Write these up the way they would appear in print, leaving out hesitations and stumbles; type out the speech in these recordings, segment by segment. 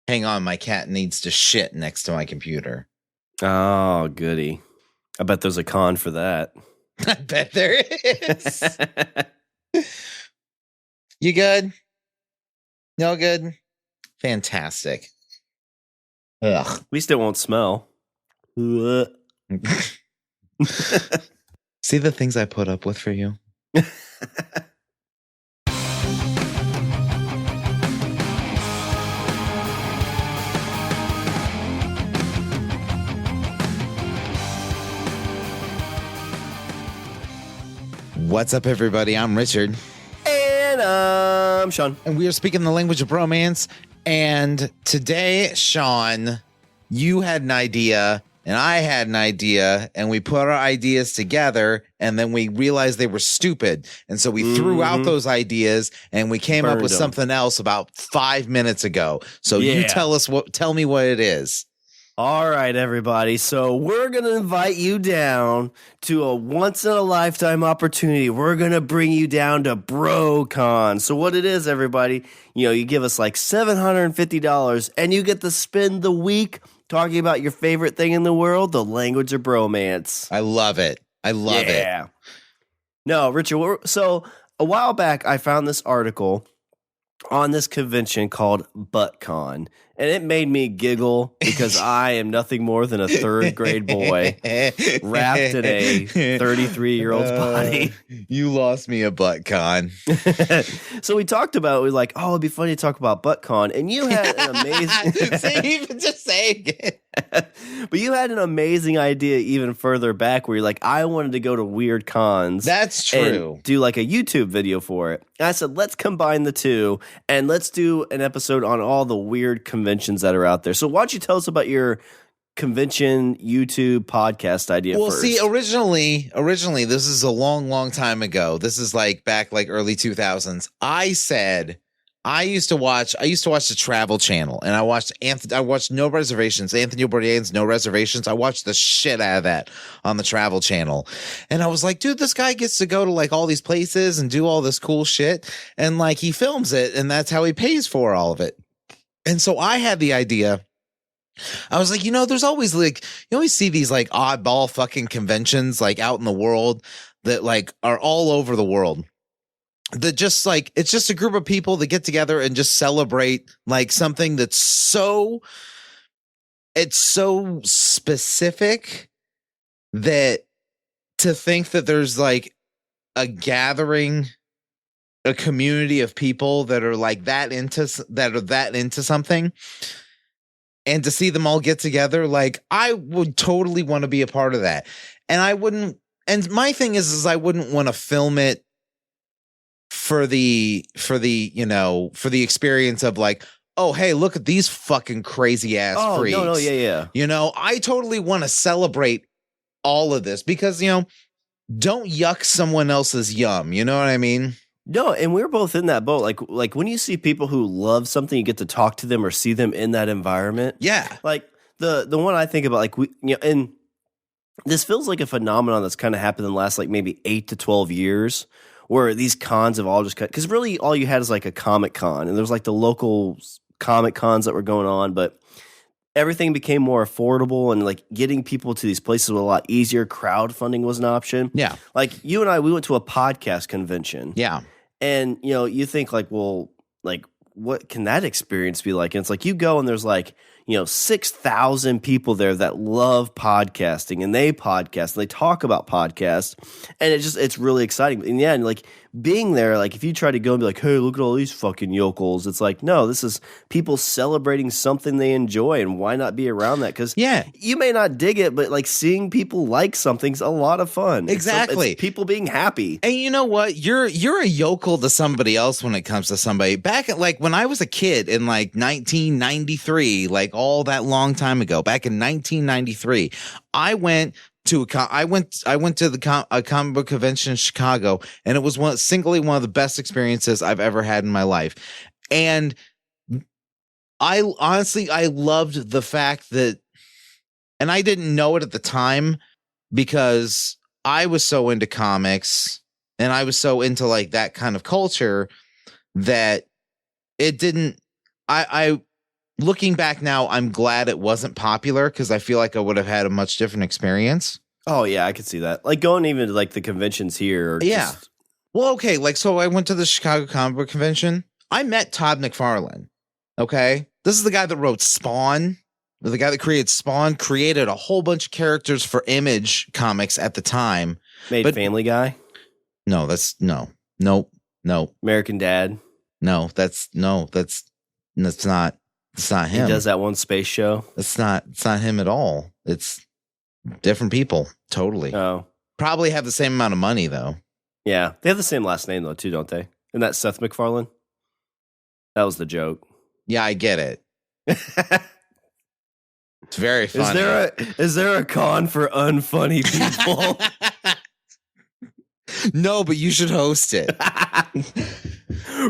Hang on, my cat needs to shit next to my computer. Oh, goody. I bet there's a con for that. I bet there is. You good? No good? Fantastic. Ugh. At least it won't smell. See the things I put up with for you? What's up, everybody? I'm Richard. And I'm Shawn. And we are speaking the language of bromance. And today, Shawn, you had an idea, and I had an idea, and we put our ideas together, and then we realized they were stupid. And so we threw out those ideas, and we came up with something else about 5 minutes ago. So you tell me what it is. All right, everybody. So we're going to invite you down to a once-in-a-lifetime opportunity. We're going to bring you down to BroCon. So what it is, everybody, you give us like $750, and you get to spend the week talking about your favorite thing in the world, the language of bromance. I love it. I love it. No, Richard, so a while back, I found this article on this convention called ButtCon. And it made me giggle because I am nothing more than a third grade boy wrapped in a 33-year-old's body. You lost me at ButtCon. So we talked about, we were like, oh, it'd be funny to talk about ButtCon. And you had an amazing... Just saying it. But you had an amazing idea even further back where you're like, I wanted to go to weird cons. That's true. And do like a YouTube video for it. And I said, let's combine the two and let's do an episode on all the weird conventions that are out there. So why don't you tell us about your convention YouTube podcast idea first? Well, see, originally, this is a long time ago. This is back early 2000s. I said I used to watch the Travel Channel, and I watched No Reservations, Anthony Bourdain's No Reservations. I watched the shit out of that on the Travel Channel. And I was like, dude, this guy gets to go to all these places and do all this cool shit. And he films it, and that's how he pays for all of it. And so I had the idea. I was like, there's always you always see these oddball fucking conventions out in the world that are all over the world. That just it's just a group of people that get together and just celebrate something that's so specific that to think that there's a gathering, a community of people that are that into something, and to see them all get together, I would totally want to be a part of that. And I wouldn't, and my thing is I wouldn't want to film it for the experience of oh, hey, look at these fucking crazy ass freaks. No, yeah. I totally want to celebrate all of this because, don't yuck someone else's yum. You know what I mean? No, and we're both in that boat. Like when you see people who love something, you get to talk to them or see them in that environment. Yeah. The one I think about, and this feels like a phenomenon that's kind of happened in the last maybe 8 to 12 years, where these cons have all just cut. Because really all you had is a Comic Con, and there's the local Comic Cons that were going on, but everything became more affordable, and getting people to these places was a lot easier. Crowdfunding was an option. Yeah. You and I, we went to a podcast convention. Yeah. And, you think what can that experience be like? And it's you go and there's 6,000 people there that love podcasting, and they podcast and they talk about podcasts, and it's really exciting. In the end, being there, if you try to go and be hey, look at all these fucking yokels, it's no, this is people celebrating something they enjoy, and why not be around that? Because you may not dig it, but seeing people like something's a lot of fun. Exactly. It's people being happy. And you know what? You're a yokel to somebody else when it comes to somebody. Back at when I was a kid in 1993, all that long time ago, back in 1993, I went to a comic book convention in Chicago, and it was singly one of the best experiences I've ever had in my life. And I loved the fact that, and I didn't know it at the time because I was so into comics and I was so into that kind of culture that it didn't, looking back now, I'm glad it wasn't popular because I feel like I would have had a much different experience. Oh yeah, I could see that. Like going even to like the conventions here. Or Yeah. just, Well, okay. Like, so I went to the Chicago Comic Book Convention. I met Todd McFarlane. Okay. This is the guy that wrote Spawn. The guy that created Spawn created a whole bunch of characters for Image Comics at the time. made Family Guy, No, that's no. American Dad. No, that's not. It's not him. He does that one space show. It's not him at all. It's different people. Totally. Oh, Probably have the same amount of money though. yeah. They have the same last name though, too, don't they? Isn't that Seth MacFarlane? That was the joke. Yeah, I get it. It's very funny. Is there a con for unfunny people? No, but you should host it.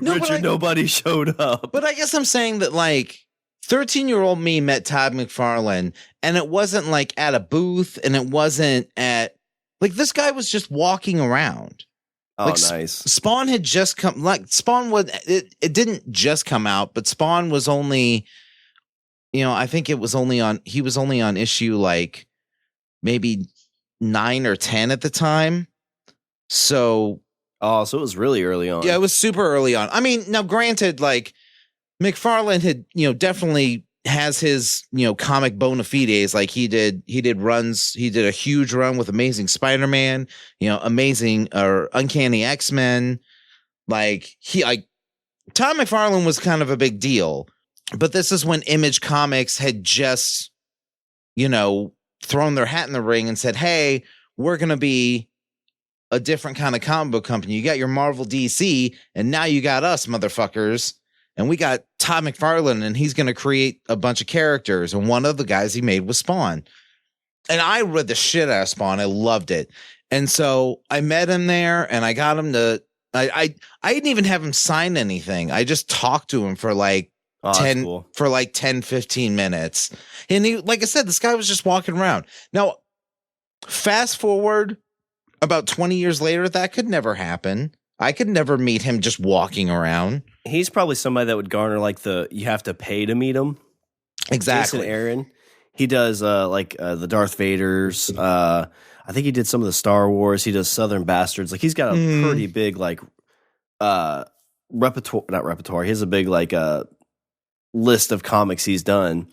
Richard, nobody showed up. But I guess I'm saying that like 13-year-old me met Todd McFarlane, and it wasn't like at a booth, and it wasn't at like this guy was just walking around. Oh, Like, nice. Spawn had just come. Like Spawn was it didn't just come out, but Spawn was only, I think it was only on. He was only on issue like maybe 9 or 10 at the time. So Oh, so it was really early on. yeah, it was super early on. I mean, now granted, like McFarlane had, definitely has his, comic bona fides. Like he did runs. He did a huge run with Amazing Spider-Man, Amazing or Uncanny X-Men. Tom McFarlane was kind of a big deal, but this is when Image Comics had just, thrown their hat in the ring and said, "Hey, we're going to be a different kind of comic book company. You got your Marvel DC, and now you got us, motherfuckers. And we got Todd McFarlane, and he's going to create a bunch of characters. And one of the guys he made was Spawn. And I read the shit out of Spawn. I loved it. And so I met him there, and I got him to. I didn't even have him sign anything. I just talked to him for like 10, 15 minutes. And he, like I said, this guy was just walking around. Now, fast forward about 20 years later, that could never happen. I could never meet him just walking around. He's probably somebody that would garner like you have to pay to meet him. Exactly. Jason Aaron. He does the Darth Vaders. I think he did some of the Star Wars. He does Southern Bastards. Like he's got a pretty big like repertoire, not repertoire. He has a big like list of comics he's done.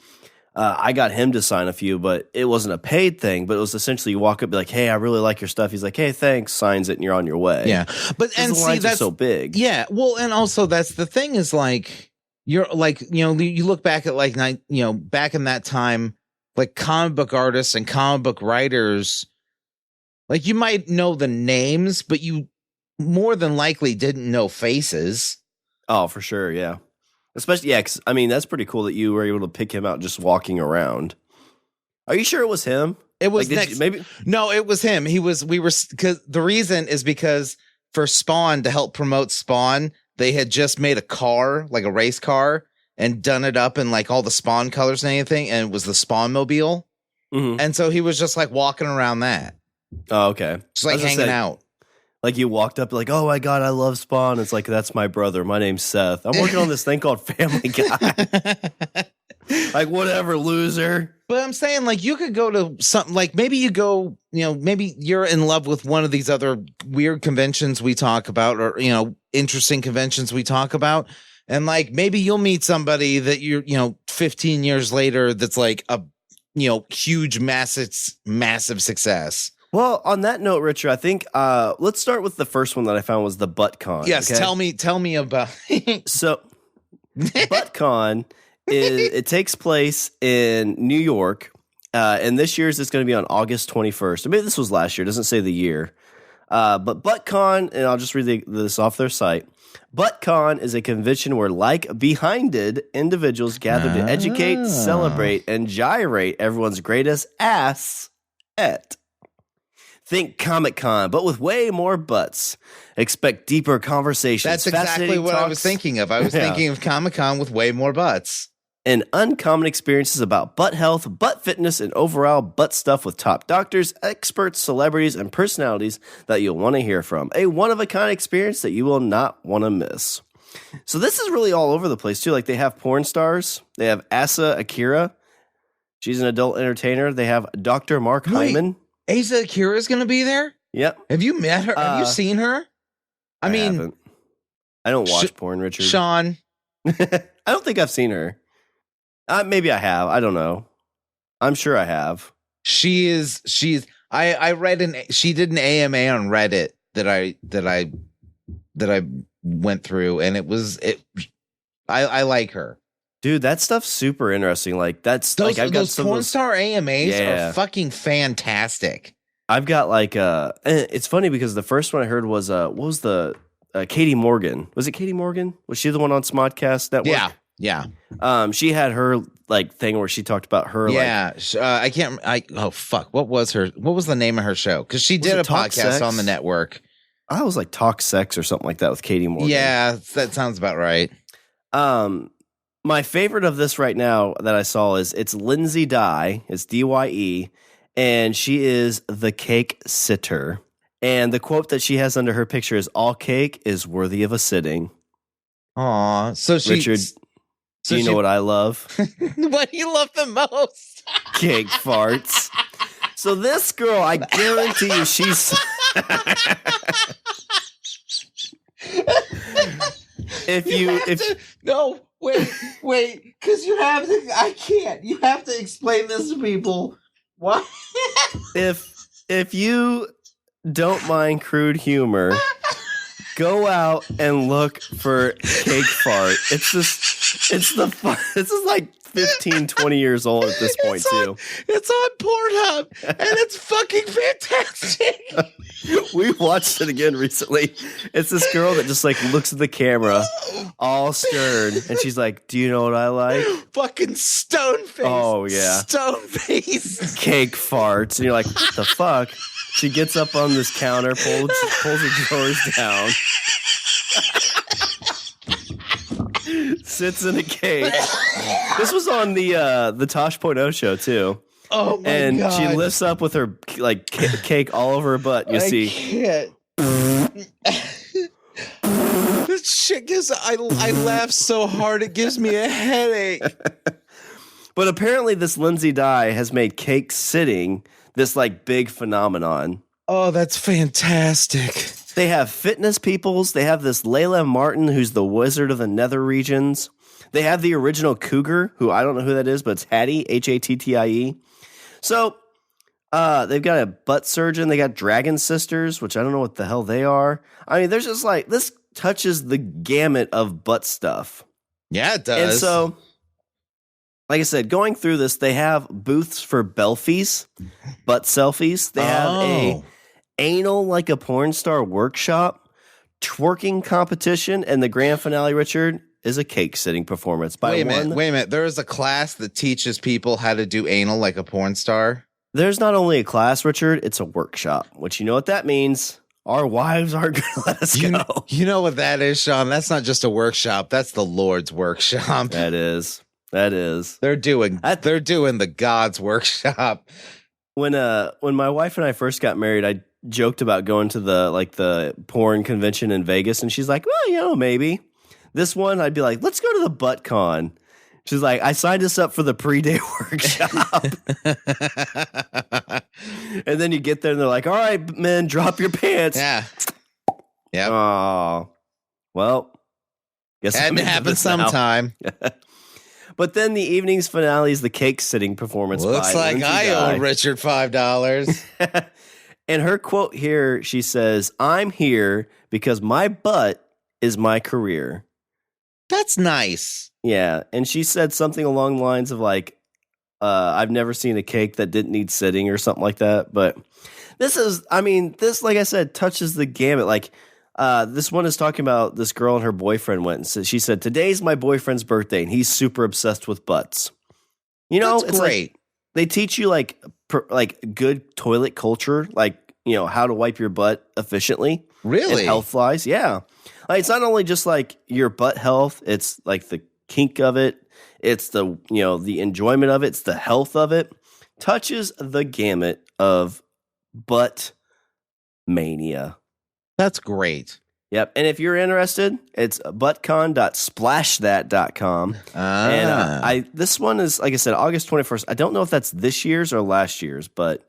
I got him to sign a few, but it wasn't a paid thing. But it was essentially you walk up, be like, "Hey, I really like your stuff." He's like, "Hey, thanks." Signs it, and you're on your way. Yeah, but and the lines are so big. Yeah, well, and also that's the thing is like you're like you look back at like back in that time, like comic book artists and comic book writers, like you might know the names, but you more than likely didn't know faces. Oh, for sure, yeah. Especially, yeah, because, I mean, that's pretty cool that you were able to pick him out just walking around. Are you sure it was him? It was like, No, it was him. Because the reason is because for Spawn, to help promote Spawn, they had just made a car, like a race car, and done it up in like all the Spawn colors and anything, and it was the Spawn mobile. Mm-hmm. And so he was just like walking around that. Oh, okay. Just like hanging out. Like you walked up like, "Oh my God, I love Spawn." It's like, "That's my brother. My name's Seth. I'm working on this thing called Family Guy." Like, whatever, loser. But I'm saying, like, you could go to something like maybe you go, maybe you're in love with one of these other weird conventions we talk about, or, interesting conventions we talk about. And like, maybe you'll meet somebody that you're, 15 years later that's like a, huge, massive success. Well, on that note, Richard, I think let's start with the first one that I found was the ButtCon. Yes, okay? Tell me about. So, ButtCon it takes place in New York, and this year's is going to be on August 21st. I mean, this was last year; it doesn't say the year. But ButtCon, and I'll just read this off their site. ButtCon is a convention where like-behinded individuals gather to educate, celebrate, and gyrate everyone's greatest ass at. Think Comic-Con, but with way more butts. Expect deeper conversations. That's exactly what I was thinking of. I was thinking of Comic-Con with way more butts. And uncommon experiences about butt health, butt fitness, and overall butt stuff with top doctors, experts, celebrities, and personalities that you'll want to hear from. A one-of-a-kind experience that you will not want to miss. So this is really all over the place too. Like they have porn stars. They have Asa Akira. She's an adult entertainer. They have Dr. Mark Hyman. Asa Akira is going to be there? Yep. Have you met her? Have you seen her? I mean, haven't. I don't watch porn, Richard. Shawn. I don't think I've seen her. Maybe I have. I don't know. I'm sure I have. I read she did an AMA on Reddit that I went through, and I like her. Dude, that stuff's super interesting. Like that's those, like I've got those porn star AMAs are fucking fantastic. I've got like it's funny because the first one I heard was what was the Katie Morgan. Was it Katie Morgan? Was she the one on Smodcast Network? Yeah. She had her like thing where she talked about her. Yeah. Oh fuck. What was the name of her show? Because she did a podcast on the network. I was like Talk Sex or something like that with Katie Morgan. Yeah, that sounds about right. My favorite of this right now that I saw it's Lindsay Dye. It's DYE, and she is the cake sitter. And the quote that she has under her picture is "All cake is worthy of a sitting." Aw, so Richard, do you know what I love? What do you love the most? Cake farts. So this girl, I guarantee you, she's. No, wait, because you have to. I can't. You have to explain this to people. What? If you don't mind crude humor, go out and look for cake fart. This is like 15, 20 years old at this point too. It's on Pornhub and it's fucking fantastic. We watched it again recently. It's this girl that just like looks at the camera all stern and she's like, "Do you know what I like?" Fucking stone face. Oh yeah. Stone face. Cake farts. And you're like, what the fuck? She gets up on this counter, pulls her drawers down. Sits in a cake. This was on the Tosh Point Oh show too. Oh my god! And she lifts up with her like cake all over her butt. You see? Can't. This shit gives. I laugh so hard it gives me a headache. But apparently, this Lindsay Dye has made cake sitting this like big phenomenon. Oh, that's fantastic. They have fitness peoples. They have this Layla Martin, who's the wizard of the nether regions. They have the original cougar, who I don't know who that is, but it's Hattie, Hattie. So they've got a butt surgeon. They got Dragon Sisters, which I don't know what the hell they are. I mean, there's just like, this touches the gamut of butt stuff. Yeah, it does. And so, like I said, going through this, they have booths for belfies, butt selfies. They have a anal like a porn star workshop, twerking competition, and the grand finale, Richard, is a cake sitting performance by Wait a minute. There is a class that teaches people how to do anal like a porn star. There's not only a class, Richard, it's a workshop, which you know what that means. Our wives aren't going to let us go. You know what that is, Shawn? That's not just a workshop. That's the Lord's workshop. That is. They're doing the God's workshop. When my wife and I first got married, I joked about going to the porn convention in Vegas, and she's like, "Well, maybe." This one, I'd be like, "Let's go to the butt con." She's like, "I signed us up for the pre-day workshop." And then you get there and they're like, "All right, men, drop your pants." Yeah. Yeah. Oh, well, guess had to happen sometime. But then the evening's finale is the cake sitting performance. Looks by like Lindsay I Dye. owe Richard $5. And her quote here, she says, "I'm here because my butt is my career." That's nice. Yeah. And she said something along the lines of like, "I've never seen a cake that didn't need sitting," or something like that. But this, like I said, touches the gamut. Like, this one is talking about this girl and her boyfriend went and said, she said, "Today's my boyfriend's birthday and he's super obsessed with butts." You know, that's it's great. Like, they teach you like good toilet culture, like, you know, how to wipe your butt efficiently. Really? Health wise. Yeah. Like, it's not only just like your butt health, it's like the kink of it. It's the, you know, the enjoyment of it. It's the health of it. Touches the gamut of butt mania. That's great. Yep. And if you're interested, it's buttcon.splashthat.com. And this one is, like I said, August 21st. I don't know if that's this year's or last year's, but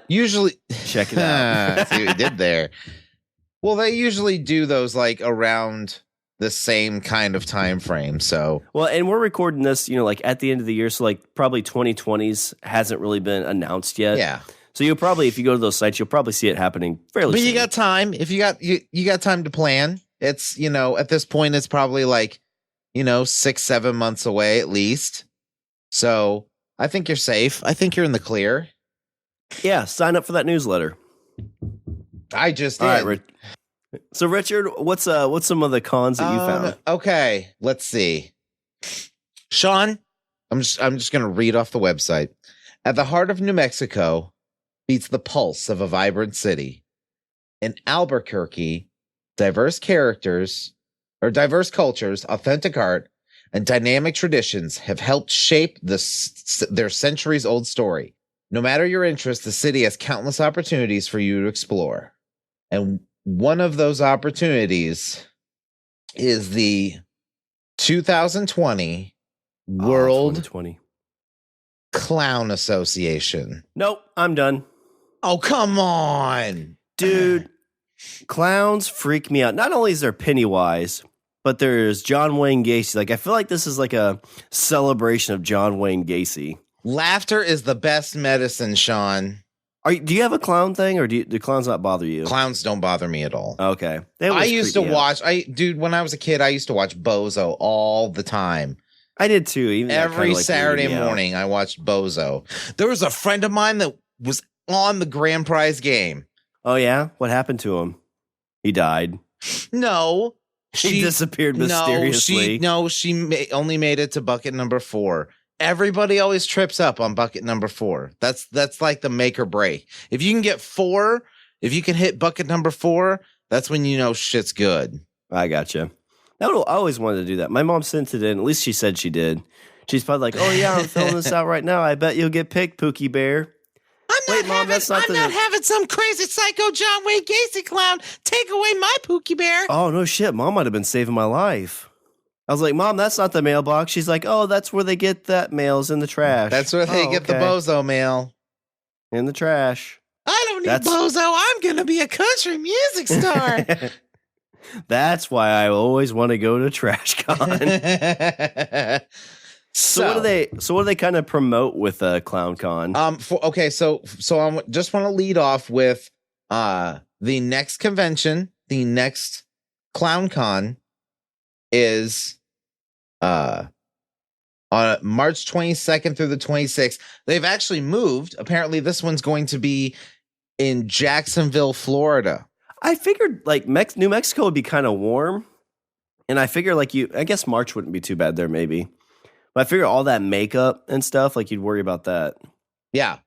usually check it out. See what you did there. Well, they usually do those like around the same kind of time frame. So, well, and we're recording this, like at the end of the year. So like probably 2020's hasn't really been announced yet. Yeah. So you'll probably, if you go to those sites, you'll probably see it happening fairly soon. But you got time. If you got time to plan, it's, at this point, it's probably like, 6-7 months away at least. So I think you're safe. I think you're in the clear. Yeah. Sign up for that newsletter. I just did. All right, so Richard, what's some of the cons that you found? Okay, let's see. Shawn, I'm just gonna read off the website. At the heart of New Mexico beats the pulse of a vibrant city. In Albuquerque, diverse cultures, authentic art, and dynamic traditions have helped shape their centuries-old story. No matter your interest, the city has countless opportunities for you to explore. And one of those opportunities is the 2020 World 2020 Clown Association. Nope, I'm done. Oh, come on. Dude, clowns freak me out. Not only is there Pennywise, but there's John Wayne Gacy. Like, I feel like this is like a celebration of John Wayne Gacy. Laughter is the best medicine, Shawn. Do you have a clown thing, or do clowns not bother you? Clowns don't bother me at all. Okay. I used to watch, when I was a kid, I used to watch Bozo all the time. I did too. Even every Saturday morning, I watched Bozo. There was a friend of mine that was on the grand prize game. Oh, yeah? What happened to him? He died. No. She disappeared mysteriously. She only made it to bucket number 4. Everybody always trips up on bucket number 4. That's like the make or break. If you can get 4, if you can hit bucket number 4, that's when you know shit's good. I gotcha. I always wanted to do that. My mom sent it in. At least she said she did. She's probably like, "Oh yeah, I'm filling this out right now. I bet you'll get picked, Pookie Bear." I'm not having some crazy psycho John Wayne Gacy clown take away my Pookie Bear. Oh no, shit! Mom might have been saving my life. I was like, "Mom, that's not the mailbox." She's like, "Oh, that's where they get that mail's in the trash. That's where they get the Bozo mail in the trash." I don't need Bozo. I'm gonna be a country music star. That's why I always want to go to TrashCon. So what do they kind of promote with ClownCon? So I just want to lead off with the next convention, the next ClownCon is on March 22nd through the 26th. They've actually moved. Apparently this one's going to be in Jacksonville, Florida. I figured like New Mexico would be kind of warm, and I figure I guess March wouldn't be too bad there maybe. But I figure all that makeup and stuff, like you'd worry about that. Yeah.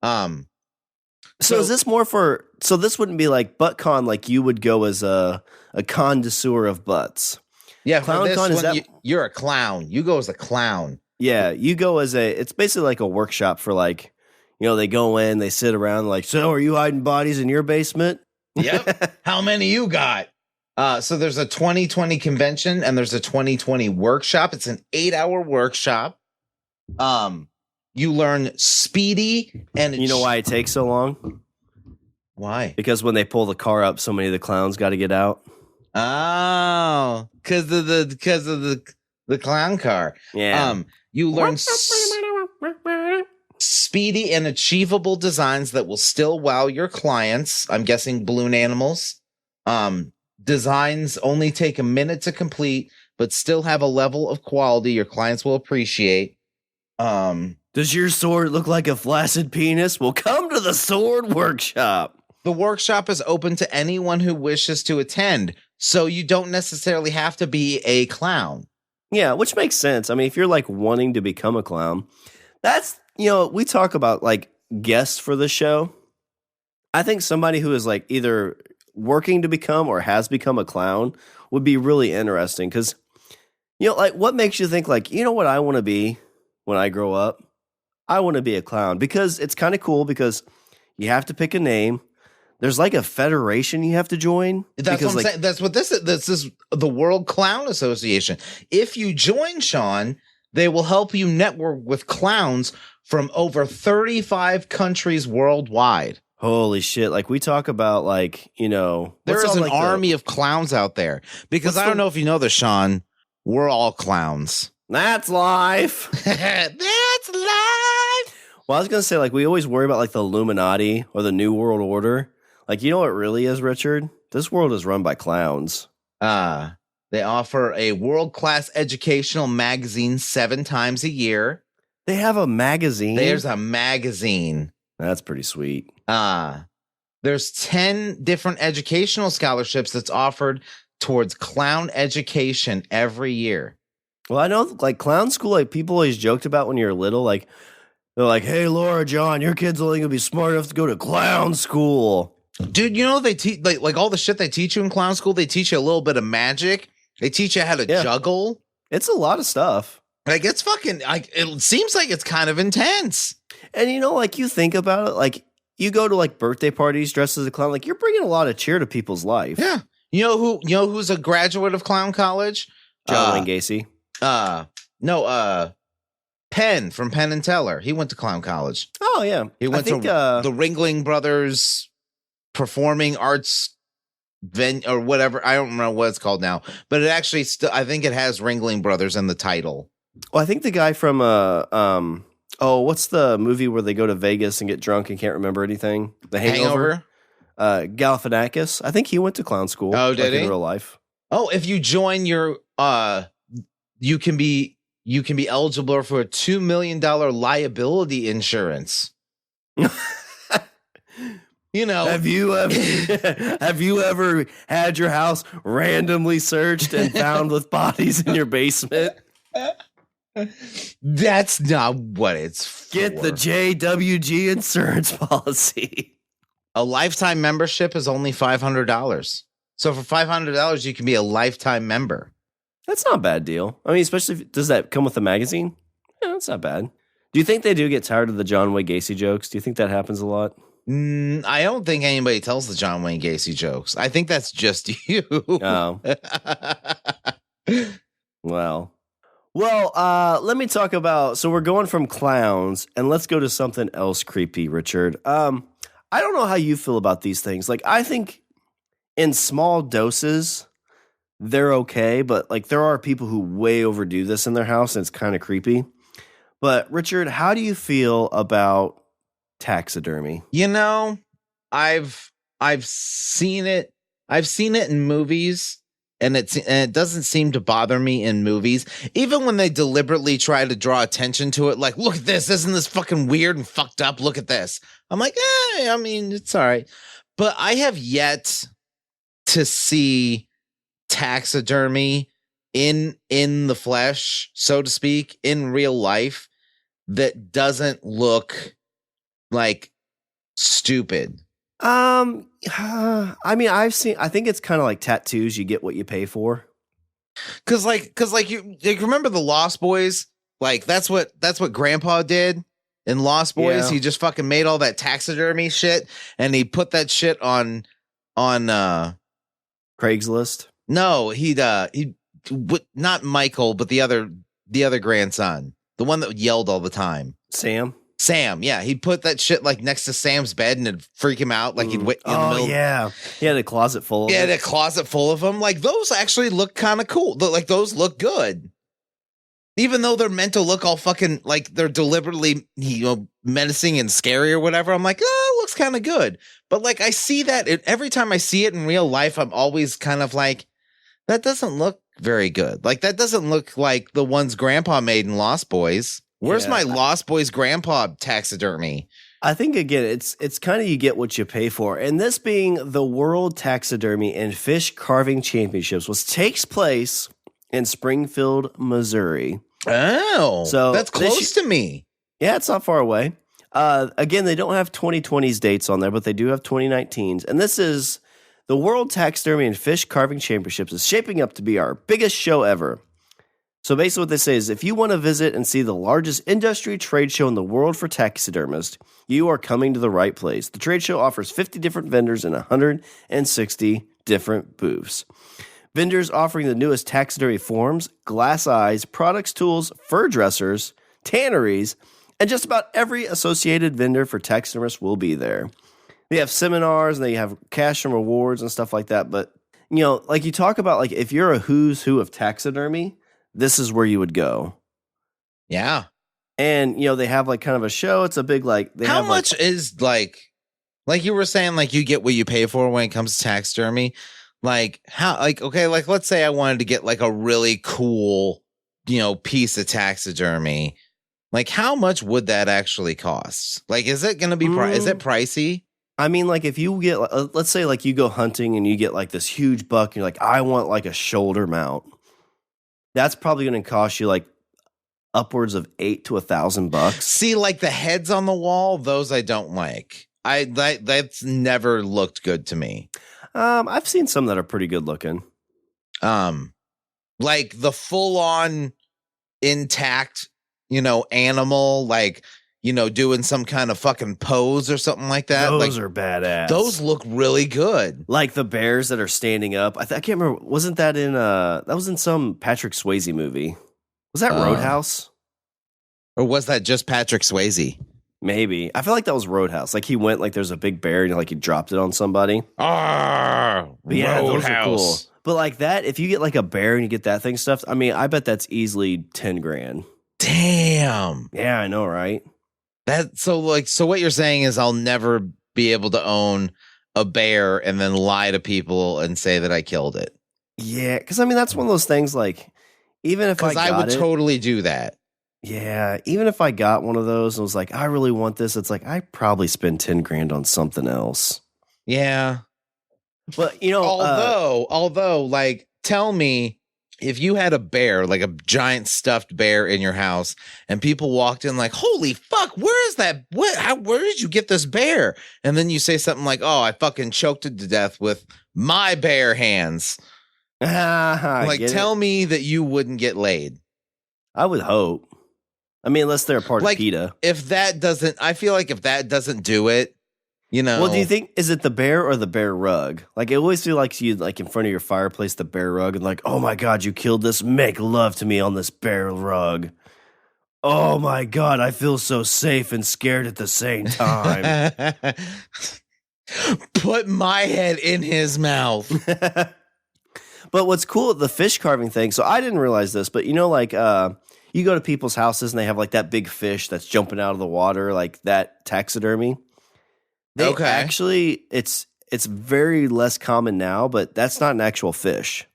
So is this more for? So this wouldn't be like ButtCon, like you would go as a connoisseur of butts. Yeah, ClownCon you're a clown. You go as a clown. Yeah, you go as it's basically like a workshop for like, they go in, they sit around like, so are you hiding bodies in your basement? Yep. How many you got? So there's a 2020 convention and there's a 2020 workshop. It's an 8-hour workshop. You learn speedy and you know why it takes so long? Why? Because when they pull the car up, so many of the clowns got to get out. Oh, because of the clown car. Yeah. You learn speedy and achievable designs that will still wow your clients. I'm guessing balloon animals. Designs only take a minute to complete, but still have a level of quality your clients will appreciate. Does your sword look like a flaccid penis? Well, come to the sword workshop. The workshop is open to anyone who wishes to attend, so you don't necessarily have to be a clown. Yeah, which makes sense. I mean, if you're like wanting to become a clown, that's, we talk about like guests for the show. I think somebody who is like either working to become or has become a clown would be really interesting because, like what makes you think like, what I want to be when I grow up? I want to be a clown because it's kind of cool because you have to pick a name. There's like a federation you have to join. That's what I'm saying. That's what this is. This is the World Clown Association. If you join, Shawn, they will help you network with clowns from over 35 countries worldwide. Holy shit. Like we talk about there is an army of clowns out there because I don't know if you know this, Shawn, we're all clowns. That's life. That's life. Well, I was going to say we always worry about the Illuminati or the New World Order. You know what it really is, Richard? This world is run by clowns. They offer a world-class educational magazine 7 times a year. They have a magazine? There's a magazine. That's pretty sweet. There's 10 different educational scholarships that's offered towards clown education every year. Well, I know clown school, people always joked about when you're little, they're like, hey, Laura, John, your kid's only going to be smart enough to go to clown school. Dude, you know they teach all the shit they teach you in clown school. They teach you a little bit of magic. They teach you how to juggle. It's a lot of stuff. It's fucking. It seems like it's kind of intense. And you think about it, you go to birthday parties dressed as a clown. You're bringing a lot of cheer to people's life. Yeah. You know who's a graduate of clown college? John Wayne Gacy. No. Penn from Penn and Teller. He went to clown college. Oh yeah, he went to the Ringling Brothers Performing Arts or whatever. I don't remember what it's called now, but it actually I think it has Ringling Brothers in the title. Well, I think the guy from what's the movie where they go to Vegas and get drunk and can't remember anything? The Hangover. Galifianakis. I think he went to clown school. Oh, did he? In real life. Oh, if you join your you can be eligible for a $2 million liability insurance. Have you ever had your house randomly searched and found with bodies in your basement? That's not what it's for. Get the JWG insurance policy. A lifetime membership is only $500. So for $500, you can be a lifetime member. That's not a bad deal. I mean, especially does that come with a magazine? Yeah, that's not bad. Do you think they do get tired of the John Wayne Gacy jokes? Do you think that happens a lot? I don't think anybody tells the John Wayne Gacy jokes. I think that's just you. Oh. Well, let me talk about, so we're going from clowns and let's go to something else creepy, Richard. I don't know how you feel about these things. I think in small doses, they're okay, but there are people who way overdo this in their house and it's kind of creepy. But Richard, how do you feel about taxidermy? I've seen it. I've seen it in movies, and it doesn't seem to bother me in movies, even when they deliberately try to draw attention to it. Look at this! Isn't this fucking weird and fucked up? Look at this. I'm like, I mean, it's all right, but I have yet to see taxidermy in the flesh, so to speak, in real life that doesn't look stupid. I mean, I think it's kind of like tattoos. You get what you pay for. Cause you remember the Lost Boys? That's what Grandpa did in Lost Boys. Yeah. He just fucking made all that taxidermy shit and he put that shit on Craigslist. No, he not Michael, but the other grandson, the one that yelled all the time. Sam, yeah, he'd put that shit next to Sam's bed and it'd freak him out. He'd in the middle. Yeah, he had a closet full of them. Yeah, a closet full of them. Those actually look kind of cool. Those look good, even though they're meant to look all fucking they're deliberately menacing and scary or whatever. I'm it looks kind of good. But I see that every time I see it in real life, I'm always kind of that doesn't look very good. That doesn't look like the ones Grandpa made in Lost Boys. Where's my Lost Boys grandpa taxidermy? I think, again, it's kind of you get what you pay for. And this being the World Taxidermy and Fish Carving Championships, which takes place in Springfield, Missouri. Oh, so that's close to me. Yeah, it's not far away. Again, they don't have 2020's dates on there, but they do have 2019's. And this is the World Taxidermy and Fish Carving Championships is shaping up to be our biggest show ever. So basically what they say is if you want to visit and see the largest industry trade show in the world for taxidermists, you are coming to the right place. The trade show offers 50 different vendors and 160 different booths. Vendors offering the newest taxidermy forms, glass eyes, products, tools, fur dressers, tanneries, and just about every associated vendor for taxidermists will be there. They have seminars and they have cash and rewards and stuff like that. But, you know, like you talk about, like if you're a who's who of taxidermy, this is where you would go. Yeah. And, you know, they have like kind of a show. It's a big, like, they how have much like, is like you were saying, like you get what you pay for when it comes to taxidermy. Like how, like, okay, like let's say I wanted to get like a really cool, you know, piece of taxidermy. Like how much would that actually cost? Like, is it going to be, is it pricey? I mean, like if you get, let's say like you go hunting and you get like this huge buck and you're like, I want like a shoulder mount. That's probably going to cost you like upwards of $8,000 to $1,000. See, like the heads on the wall, those I don't like. That's never looked good to me. I've seen some that are pretty good looking. Like the full on intact, you know, animal, like, you know, doing some kind of fucking pose or something like that. Those like, are badass. Those look really good. Like the bears that are standing up. I can't remember. Wasn't that in that was in some Patrick Swayze movie? Was that Roadhouse? Or was that just Patrick Swayze? Maybe. I feel like that was Roadhouse. Like he went, like there's a big bear and like he dropped it on somebody. Yeah, those are cool. But like that, if you get like a bear and you get that thing stuffed, I mean, I bet that's easily $10,000. Damn. Yeah, I know, right? So what you're saying is I'll never be able to own a bear and then lie to people and say that I killed it. Yeah, because I mean that's one of those things. Like even if I would totally do that. Yeah, even if I got one of those and was like, I really want this, it's like I probably spend $10,000 on something else. Yeah, but you know, although, like, tell me if you had a bear, like a giant stuffed bear in your house, and people walked in like, "Holy fuck, where is that? Where did you get this bear?" And then you say something like, "Oh, I fucking choked it to death with my bare hands." Like, tell me that you wouldn't get laid. I would hope. I mean, unless they're a part like, of PETA. If that doesn't, I feel like if that doesn't do it, you know. Well, do you think, is it the bear or the bear rug? Like, I always feel like you, like in front of your fireplace, the bear rug, and like, oh my God, you killed this. Make love to me on this bear rug. Oh my God, I feel so safe and scared at the same time. Put my head in his mouth. But what's cool, the fish carving thing, so I didn't realize this, but you know, like, you go to people's houses and they have like that big fish that's jumping out of the water, like that taxidermy. Okay. Actually, it's very less common now, but that's not an actual fish.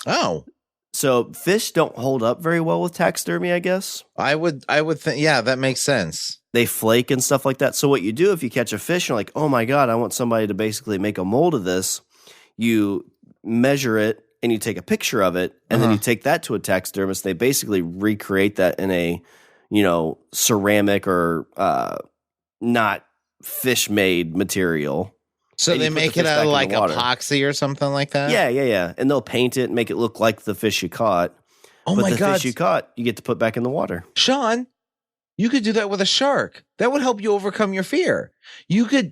Oh. So fish don't hold up very well with taxidermy, I guess. I would think, yeah, that makes sense. They flake and stuff like that. So what you do if you catch a fish, you're like, oh my God, I want somebody to basically make a mold of this. You measure it and you take a picture of it, and then you take that to a taxidermist. They basically recreate that in a, you know, ceramic or not fish-made material. So they make it out of like epoxy or something like that? Yeah. And they'll paint it and make it look like the fish you caught. Oh my God. The fish you caught, you get to put back in the water. Shawn, you could do that with a shark. That would help you overcome your fear. You could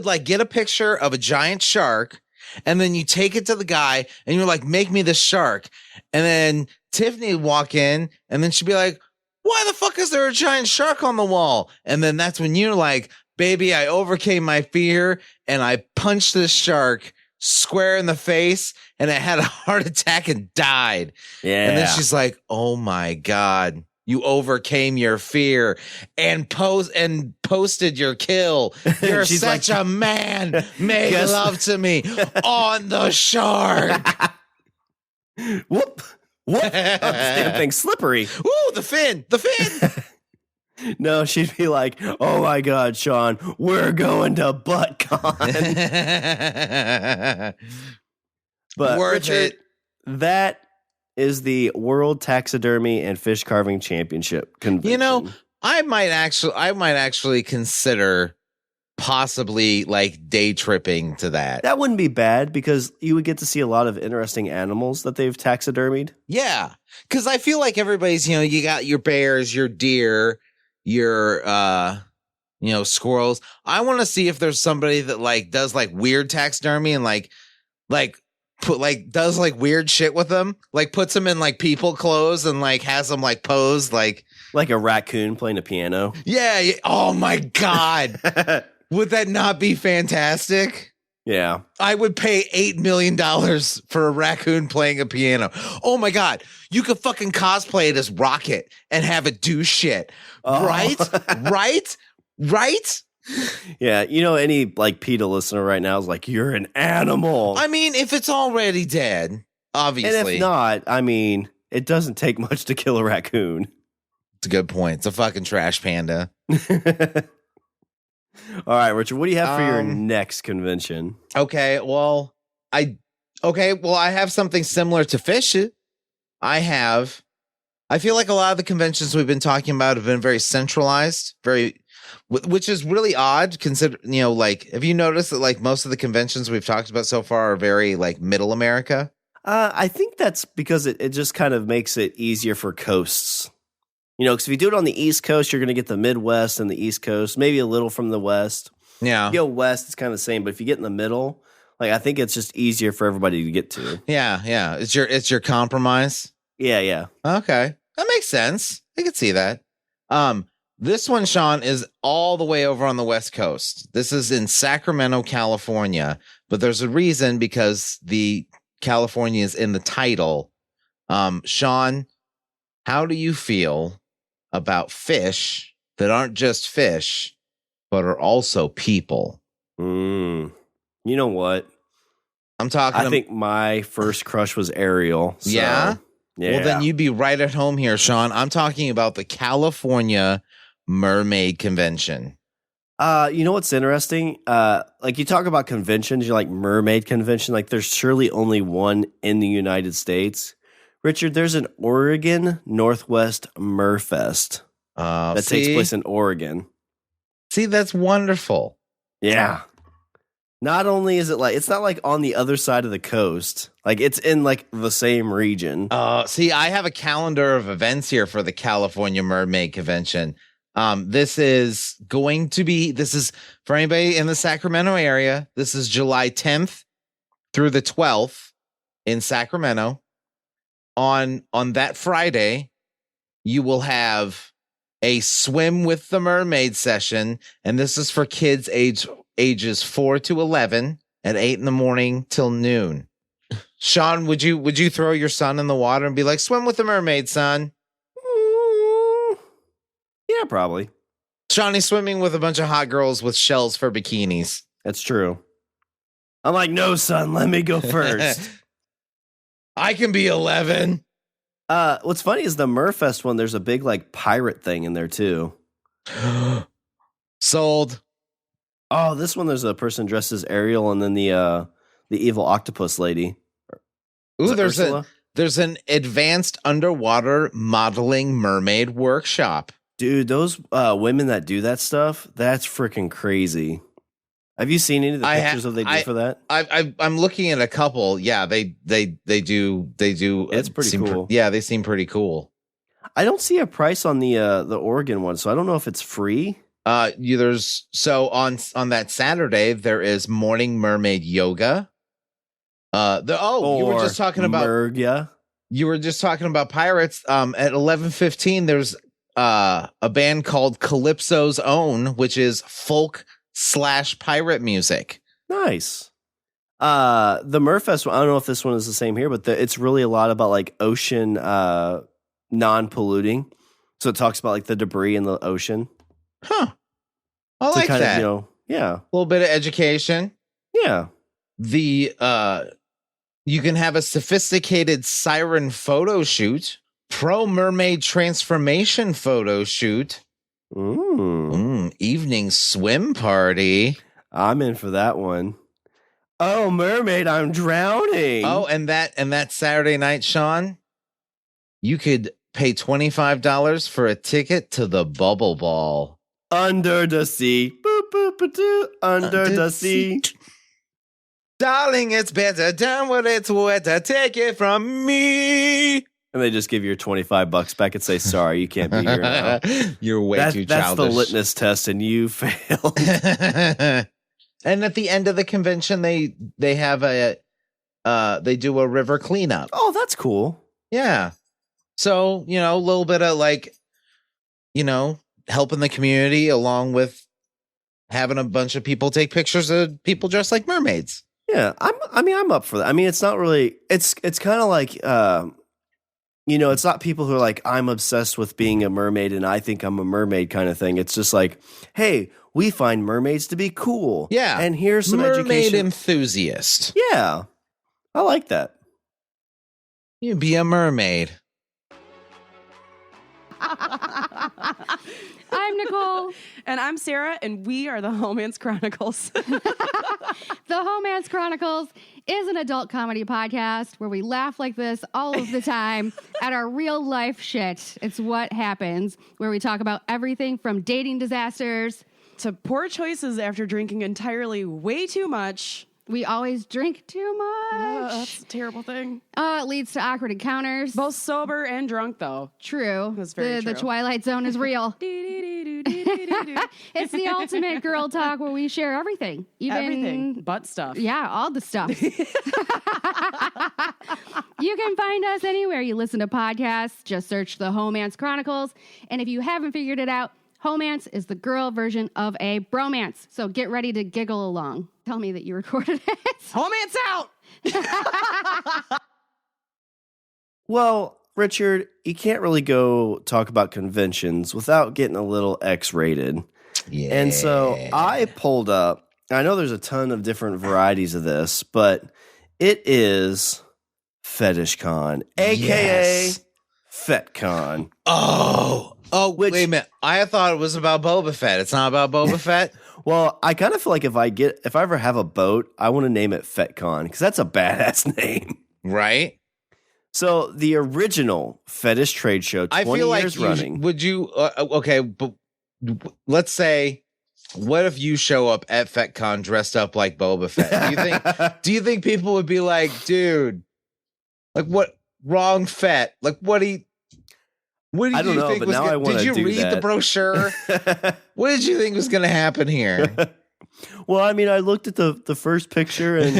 like get a picture of a giant shark, and then you take it to the guy and you're like, make me this shark. And then Tiffany would walk in and then she'd be like, why the fuck is there a giant shark on the wall? And then that's when you're like, baby, I overcame my fear and I punched this shark square in the face and it had a heart attack and died. Yeah. And then she's like, oh my God. You overcame your fear and posted your kill. You're such a man. Make love to me on the shark. Whoop. This damn thing's slippery. Ooh, the fin. No, she'd be like, oh my God, Shawn, we're going to ButtCon. But Worth Richard, that is the World Taxidermy and Fish Carving Championship convention. You know, I might actually consider possibly like day tripping to that. That wouldn't be bad because you would get to see a lot of interesting animals that they've taxidermied. Yeah, because I feel like everybody's, you got your bears, your deer, your squirrels. I want to see if there's somebody that like does like weird taxidermy and like put like does like weird shit with them, like puts them in like people clothes and like has them like pose like a raccoon playing a piano. Yeah. Oh my God. Would that not be fantastic? Yeah. I would pay $8 million for a raccoon playing a piano. Oh my God. You could fucking cosplay it as Rocket and have it do shit. Oh. Right? Yeah. Any like PETA listener right now is like, you're an animal. I mean, if it's already dead, obviously. And if not, I mean, it doesn't take much to kill a raccoon. It's a good point. It's a fucking trash panda. All right, Richard, what do you have for your next convention? Okay, well, I have something similar to fish. I feel like a lot of the conventions we've been talking about have been very centralized, which is really odd. Have you noticed that like most of the conventions we've talked about so far are very like middle America? I think that's because it just kind of makes it easier for coasts. Because if you do it on the East Coast, you're going to get the Midwest and the East Coast, maybe a little from the West. Yeah. If you go West, it's kind of the same. But if you get in the middle, like I think it's just easier for everybody to get to. Yeah. It's your compromise. Yeah. Okay, that makes sense. I can see that. This one, Shawn, is all the way over on the West Coast. This is in Sacramento, California. But there's a reason because the California is in the title. Shawn, how do you feel about fish that aren't just fish, but are also people? You know what? I think my first crush was Ariel. So, yeah? Yeah. Well, then you'd be right at home here, Shawn. I'm talking about the California Mermaid Convention. You know what's interesting? Like you talk about conventions, you're like mermaid convention. Like there's surely only one in the United States. Richard, there's an Oregon Northwest Merfest that takes place in Oregon. See, that's wonderful. Yeah. Not only is it like, it's not like on the other side of the coast. Like it's in like the same region. See, I have a calendar of events here for the California Mermaid Convention. This is for anybody in the Sacramento area. This is July 10th through the 12th in Sacramento. On that Friday, you will have a swim with the mermaid session, and this is for kids ages 4 to 11 at 8 a.m. till noon. Shawn, would you throw your son in the water and be like, swim with the mermaid, son? Yeah, probably. Shawn's swimming with a bunch of hot girls with shells for bikinis. That's true. I'm like, no, son, let me go first. I can be 11. What's funny is the Merfest one, there's a big like pirate thing in there too. Sold. Oh, this one there's a person dressed as Ariel and then the evil octopus lady. Ooh, there's an advanced underwater modeling mermaid workshop. Dude, those women that do that stuff, that's freaking crazy. Have you seen any of the pictures of they do for that? I'm looking at a couple. Yeah, they do. It's pretty cool. Yeah, they seem pretty cool. I don't see a price on the Oregon one, so I don't know if it's free. On that Saturday there is morning mermaid yoga. You were just talking about Mergia. You were just talking about pirates. At 11:15 there's a band called Calypso's Own, which is folk/pirate music. Nice. The Merfest one, I don't know if this one is the same here, but it's really a lot about like ocean non-polluting. So it talks about like the debris in the ocean. Huh. I like that. Yeah. A little bit of education. Yeah. You can have a sophisticated siren photo shoot, pro mermaid transformation photo shoot. Evening swim party. I'm in for that one. Oh, mermaid, I'm drowning. Oh, and that Saturday night, Shawn, you could pay $25 for a ticket to the Bubble Ball. Under the sea. Boop, Under the sea. Darling, it's better down what it's worth to take it from me. And they just give you your $25 back and say, sorry, you can't be here now. You're way too childish. That's the litmus test, and you failed. And at the end of the convention, they have they do a river cleanup. Oh, that's cool. Yeah. So, a little bit of helping the community along with having a bunch of people take pictures of people dressed like mermaids. Yeah, I'm up for that. I mean, it's not really. It's kind of like, it's not people who are like, I'm obsessed with being a mermaid and I think I'm a mermaid kind of thing. It's just like, hey, we find mermaids to be cool. Yeah, and here's some mermaid education. Enthusiast. Yeah, I like that. You be a mermaid. I'm Nicole. And I'm Sarah, and we are the Homance Chronicles. The Homance Chronicles is an adult comedy podcast where we laugh like this all of the time at our real life shit. It's what happens, where we talk about everything from dating disasters to poor choices after drinking entirely way too much. We always drink too much. That's a terrible thing. It leads to awkward encounters. Both sober and drunk, though. True. That's very true. The Twilight Zone is real. It's the ultimate girl talk where we share everything. Everything but stuff. Yeah, all the stuff. You can find us anywhere you listen to podcasts. Just search the Homance Chronicles. And if you haven't figured it out, Homance is the girl version of a bromance. So get ready to giggle along. Tell me that you recorded it. Homance out! Well, Richard, you can't really go talk about conventions without getting a little X-rated. Yeah. And so I pulled up, I know there's a ton of different varieties of this, but it is FetishCon, a.k.a. FetCon. Wait a minute. I thought it was about Boba Fett. It's not about Boba Fett? Well, I kind of feel like if I ever have a boat, I want to name it FetCon because that's a badass name. Right? So the original fetish trade show, 20 I feel like years running. Would you, okay, but let's say, what if you show up at FetCon dressed up like Boba Fett? Do you think people would be like, dude, like what, wrong Fett? Like what do you I don't know, think but was now I want to Did you read the brochure? What did you think was going to happen here? Well, I mean, I looked at the first picture and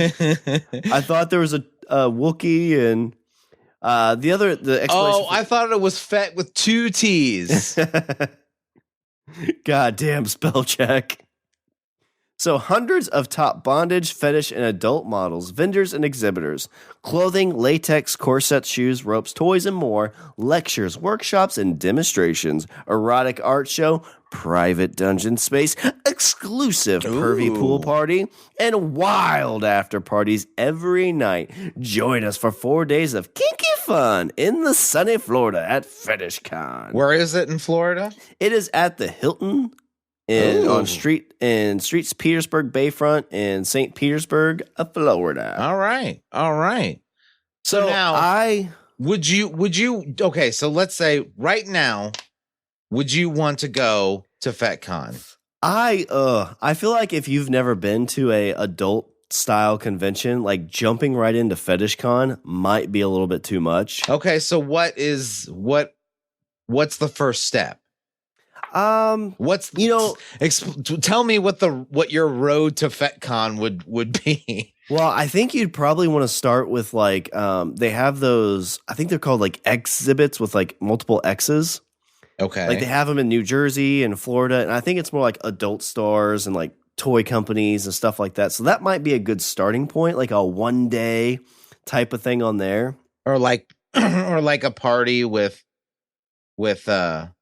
I thought there was a Wookiee and the explanation. Oh, I thought it was Fett with 2 T's. Goddamn spell check. So hundreds of top bondage, fetish, and adult models, vendors, and exhibitors, clothing, latex, corsets, shoes, ropes, toys, and more, lectures, workshops, and demonstrations, erotic art show, private dungeon space, exclusive pervy pool party, and wild after parties every night. Join us for 4 days of kinky fun in the sunny Florida at FetishCon. Where is it in Florida? It is at the Hilton Streets Petersburg Bayfront in St. Petersburg, Florida. All right. So now would you okay, so let's say right now, would you want to go to FetCon? I feel like if you've never been to a adult style convention, like jumping right into FetishCon might be a little bit too much. Okay, so what's the first step? Tell me what your road to FetCon would be. Well, I think you'd probably want to start with like they have those, I think they're called like exhibits with like multiple X's. Okay. Like they have them in New Jersey and Florida, and I think it's more like adult stores and like toy companies and stuff like that. So that might be a good starting point, like a 1 day type of thing on there. Or like a party with other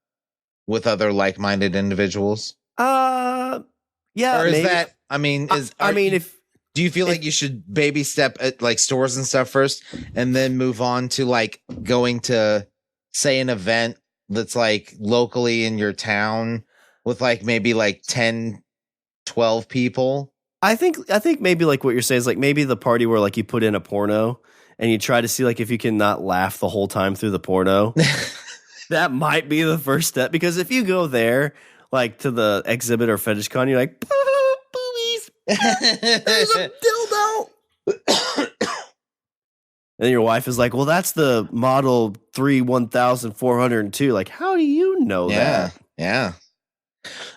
like-minded individuals? Yeah. Or is maybe. that, do you feel like you should baby step at like stores and stuff first and then move on to like going to say an event that's like locally in your town with like maybe like 10, 12 people? I think maybe like what you're saying is like maybe the party where like you put in a porno and you try to see like if you can not laugh the whole time through the porno. That might be the first step, because if you go there, like to the exhibit or fetish con, you're like, boobies. There's a dildo. And your wife is like, well, that's the model 1402. Like, how do you know that? Yeah.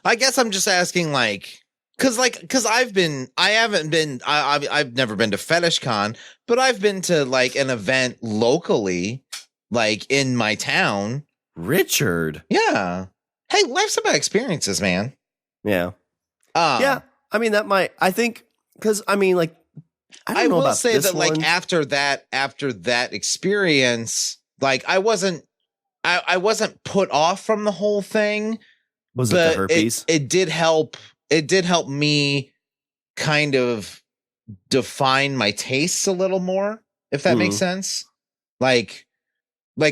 I guess I'm just asking, like, cause I've never been to Fetish Con, but I've been to like an event locally, like in my town. Richard. Yeah. Hey, life's about experiences, man. Yeah. Yeah. I mean, I think, because I mean, like, I will say that, like, after that experience, like, I wasn't put off from the whole thing. Was it the herpes? It did help. It did help me kind of define my tastes a little more, if that makes sense. Like,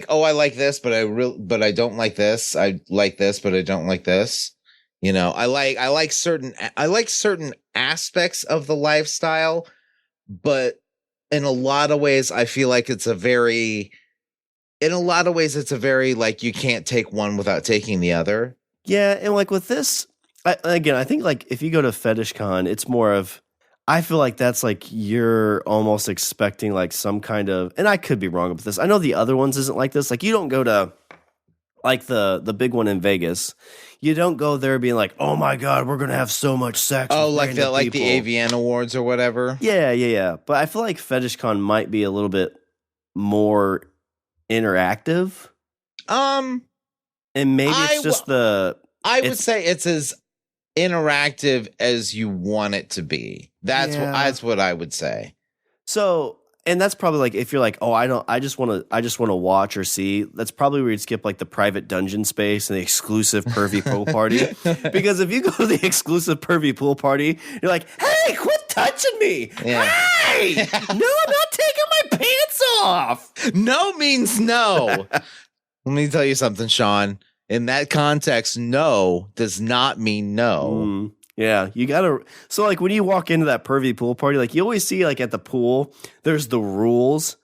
oh, I like this, but I don't like this. I like this, but I don't like this. You know, I like certain aspects of the lifestyle, but in a lot of ways, I feel like it's a very like, you can't take one without taking the other. Yeah, and like with this, I think like if you go to Fetish Con, it's more of, I feel like that's like you're almost expecting like some kind of, and I could be wrong about this. I know the other ones isn't like this. Like you don't go to like the big one in Vegas. You don't go there being like, oh my God, we're gonna have so much sex. Oh, like the AVN Awards or whatever. Yeah. But I feel like Fetish Con might be a little bit more interactive. And maybe it's just I would say it's as interactive as you want it to be. That's what I would say. So, and that's probably like, if you're like, oh, I just want to watch or see, that's probably where you'd skip like the private dungeon space and the exclusive pervy pool party. Because if you go to the exclusive pervy pool party, you're like, hey, quit touching me. Yeah. Hey, no, I'm not taking my pants off. No means no. Let me tell you something, Shawn. In that context, no does not mean no. Yeah, you gotta. So, like, when you walk into that pervy pool party, like, you always see, like, at the pool, there's the rules,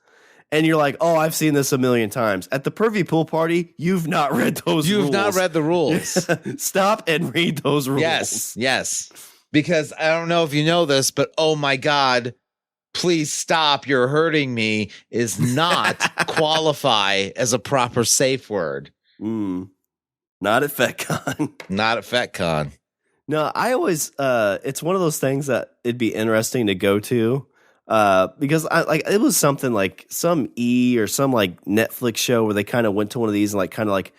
and you're like, oh, I've seen this a million times. At the pervy pool party, you've not read those rules. You've not read the rules. Stop and read those rules. Yes. Because I don't know if you know this, but oh my God, please stop, you're hurting me is not qualify as a proper safe word. Not at FetCon. Not at FetCon. No, I always it's one of those things that it'd be interesting to go to because it was something like some or some like Netflix show where they kind of went to one of these and like kind of like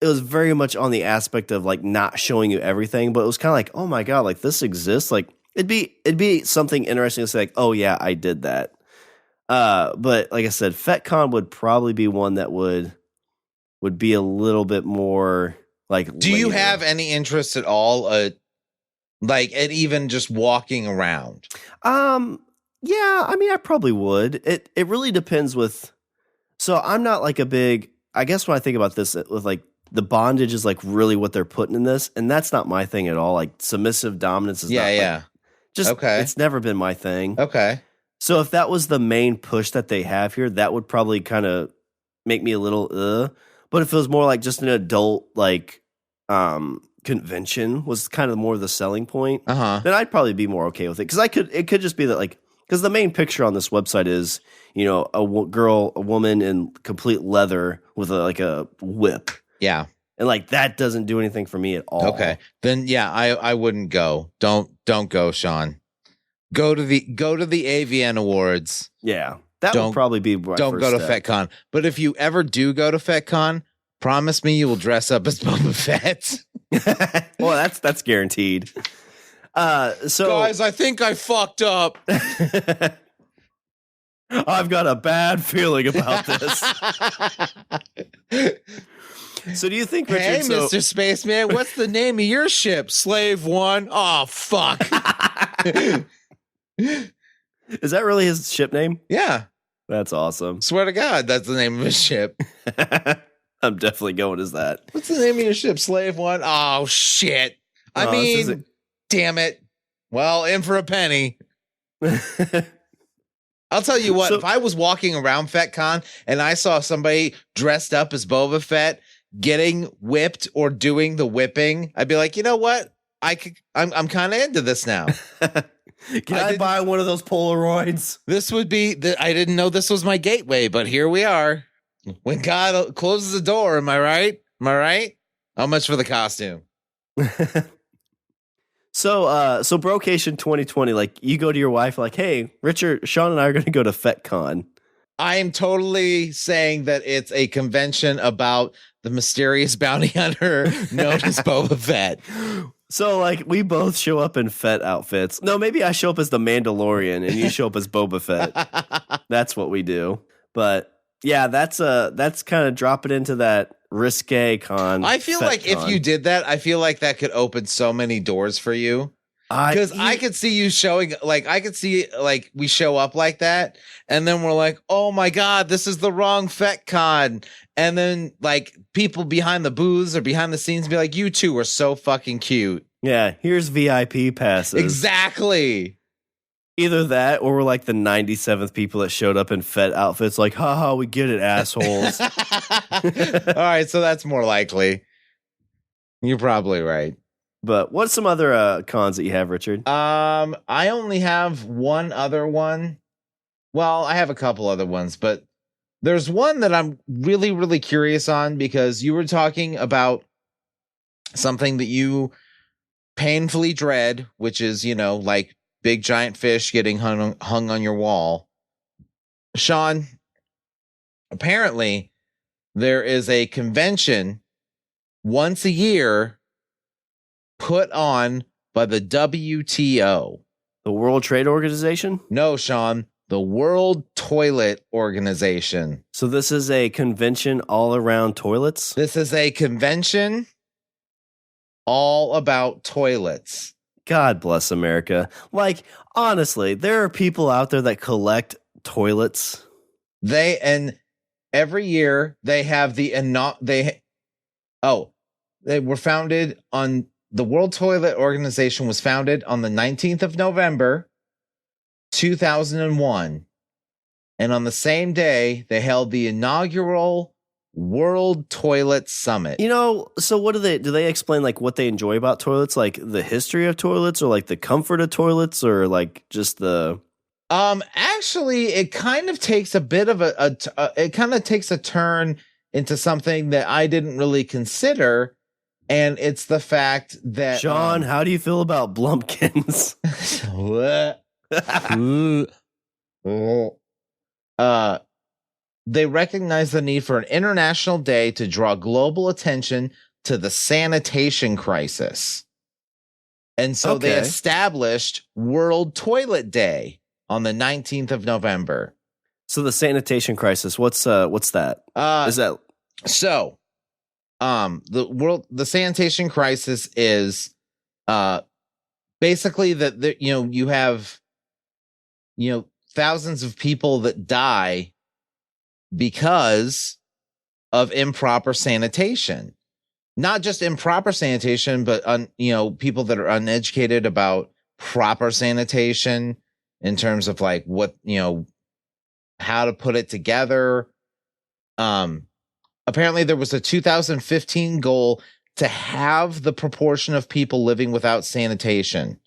it was very much on the aspect of like not showing you everything, but it was kind of like, oh my God, like this exists. Like it'd be something interesting to say like, oh yeah, I did that. But like I said, FetCon would probably be one that would be a little bit more like. Do you have any interest at all, like at even just walking around? Yeah, I mean, I probably would. It really depends with. So I'm not like a big. I guess when I think about this, with like the bondage is like really what they're putting in this, and that's not my thing at all. Like submissive dominance is just okay. It's never been my thing. Okay. So if that was the main push that they have here, that would probably kind of make me a little But if it was more like just an adult like convention was kind of more the selling point, then I'd probably be more okay with it. Because it could just be that like, because the main picture on this website is, you know, a woman in complete leather with a whip. Yeah. And like that doesn't do anything for me at all. Okay. Then yeah, I wouldn't go. Don't go, Shawn. Go to the AVN Awards. Yeah. That would probably be my don't go to step. FetCon. But if you ever do go to FetCon, promise me you will dress up as Boba Fett. Well, that's guaranteed. So guys, I think I fucked up. I've got a bad feeling about this. So do you think, Richard? Hey, Mr. Spaceman, what's the name of your ship? Slave One? Oh, fuck. Is that really his ship name? Yeah. That's awesome. Swear to God, that's the name of his ship. I'm definitely going as that. What's the name of your ship? Slave One? Oh, shit. I mean, damn it. Well, in for a penny. I'll tell you what, if I was walking around FetCon and I saw somebody dressed up as Boba Fett getting whipped or doing the whipping, I'd be like, you know what? I'm kind of into this now. Can I buy one of those Polaroids? This would be I didn't know this was my gateway, but here we are. When God closes the door, am I right? Am I right? How much for the costume? So Brocation 2020, like you go to your wife like, hey, Richard, Shawn and I are going to go to FetCon. I am totally saying that it's a convention about the mysterious bounty hunter known as Boba Fett. So, like, we both show up in Fett outfits. No, maybe I show up as the Mandalorian and you show up as Boba Fett. That's what we do. But yeah, that's kind of dropping into that risque con. I feel like if you did that, I feel like that could open so many doors for you. Because I could see you showing, like, I could see, like, we show up like that, and then we're like, oh my God, this is the wrong FetCon. And then, like, people behind the booths or behind the scenes be like, you two are so fucking cute. Yeah, here's VIP passes. Exactly. Either that, or we're like the 97th people that showed up in Fett outfits, like, haha, we get it, assholes. All right, so that's more likely. You're probably right. But what's some other cons that you have, Richard? I only have one other one. Well, I have a couple other ones, but there's one that I'm really, really curious on because you were talking about something that you painfully dread, which is, you know, like big giant fish getting hung on your wall. Shawn, apparently there is a convention once a year put on by the WTO. The World Trade Organization? No, Shawn, the World Toilet Organization. So this is a convention all around toilets? This is a convention all about toilets. God bless America. Like, honestly, there are people out there that collect toilets. And every year they have they were founded on the World Toilet Organization was founded on the 19th of November, 2001. And on the same day, they held the inaugural World Toilet Summit. You know, so what do they explain like what they enjoy about toilets? Like the history of toilets or like the comfort of toilets or like just the... Actually, it kind of takes a bit of it kind of takes a turn into something that I didn't really consider. And it's the fact that Shawn, how do you feel about Blumpkins? They recognize the need for an international day to draw global attention to the sanitation crisis. And so they established World Toilet Day on the 19th of November. So the sanitation crisis, what's that? Is that so? The sanitation crisis is basically that you have thousands of people that die because of improper sanitation. Not just improper sanitation, but people that are uneducated about proper sanitation in terms of like what how to put it together. Apparently there was a 2015 goal to halve the proportion of people living without sanitation.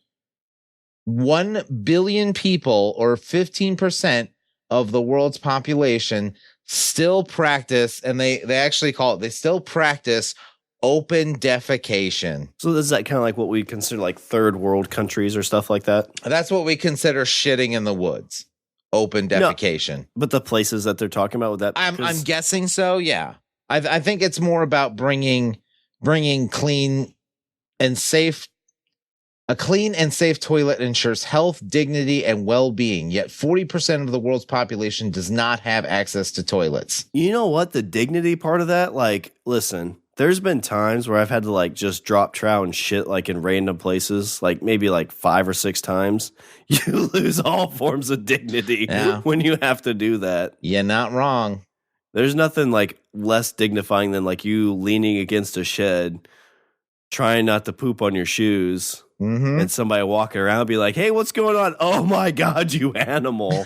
1 billion people, or 15% of the world's population, still practice, and they actually call it, they still practice open defecation. So is that kind of like what we consider like third world countries or stuff like that? That's what we consider shitting in the woods. Open defecation. No, but the places that they're talking about with that, I'm guessing so. Yeah. I think it's more about bringing clean and safe. A clean and safe toilet ensures health, dignity, and well-being. Yet 40% of the world's population does not have access to toilets. You know what? The dignity part of that, like, listen, there's been times where I've had to like just drop trout and shit like in random places, like maybe like 5 or 6 times. You lose all forms of dignity when you have to do that. You're not wrong. There's nothing like less dignifying than like you leaning against a shed, trying not to poop on your shoes, and somebody walking around be like, "Hey, what's going on?" Oh my God, you animal!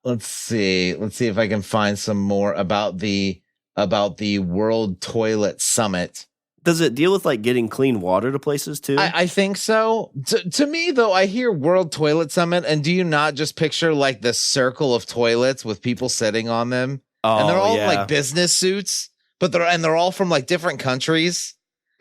Let's see if I can find some more about the World Toilet Summit. Does it deal with like getting clean water to places too? I think so. To me, though, I hear World Toilet Summit, and do you not just picture like the circle of toilets with people sitting on them? And they're all like business suits, but they're all from like different countries.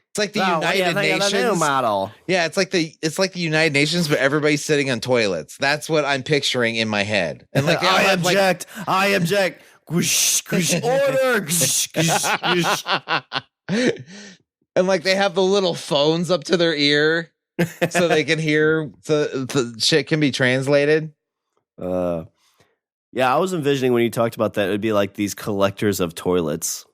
It's like the United Nations model. Yeah, it's like the United Nations, but everybody's sitting on toilets. That's what I'm picturing in my head. And like I object. I object. Order. And like they have the little phones up to their ear so they can hear, so the shit can be translated. Yeah, I was envisioning when you talked about that, it would be like these collectors of toilets.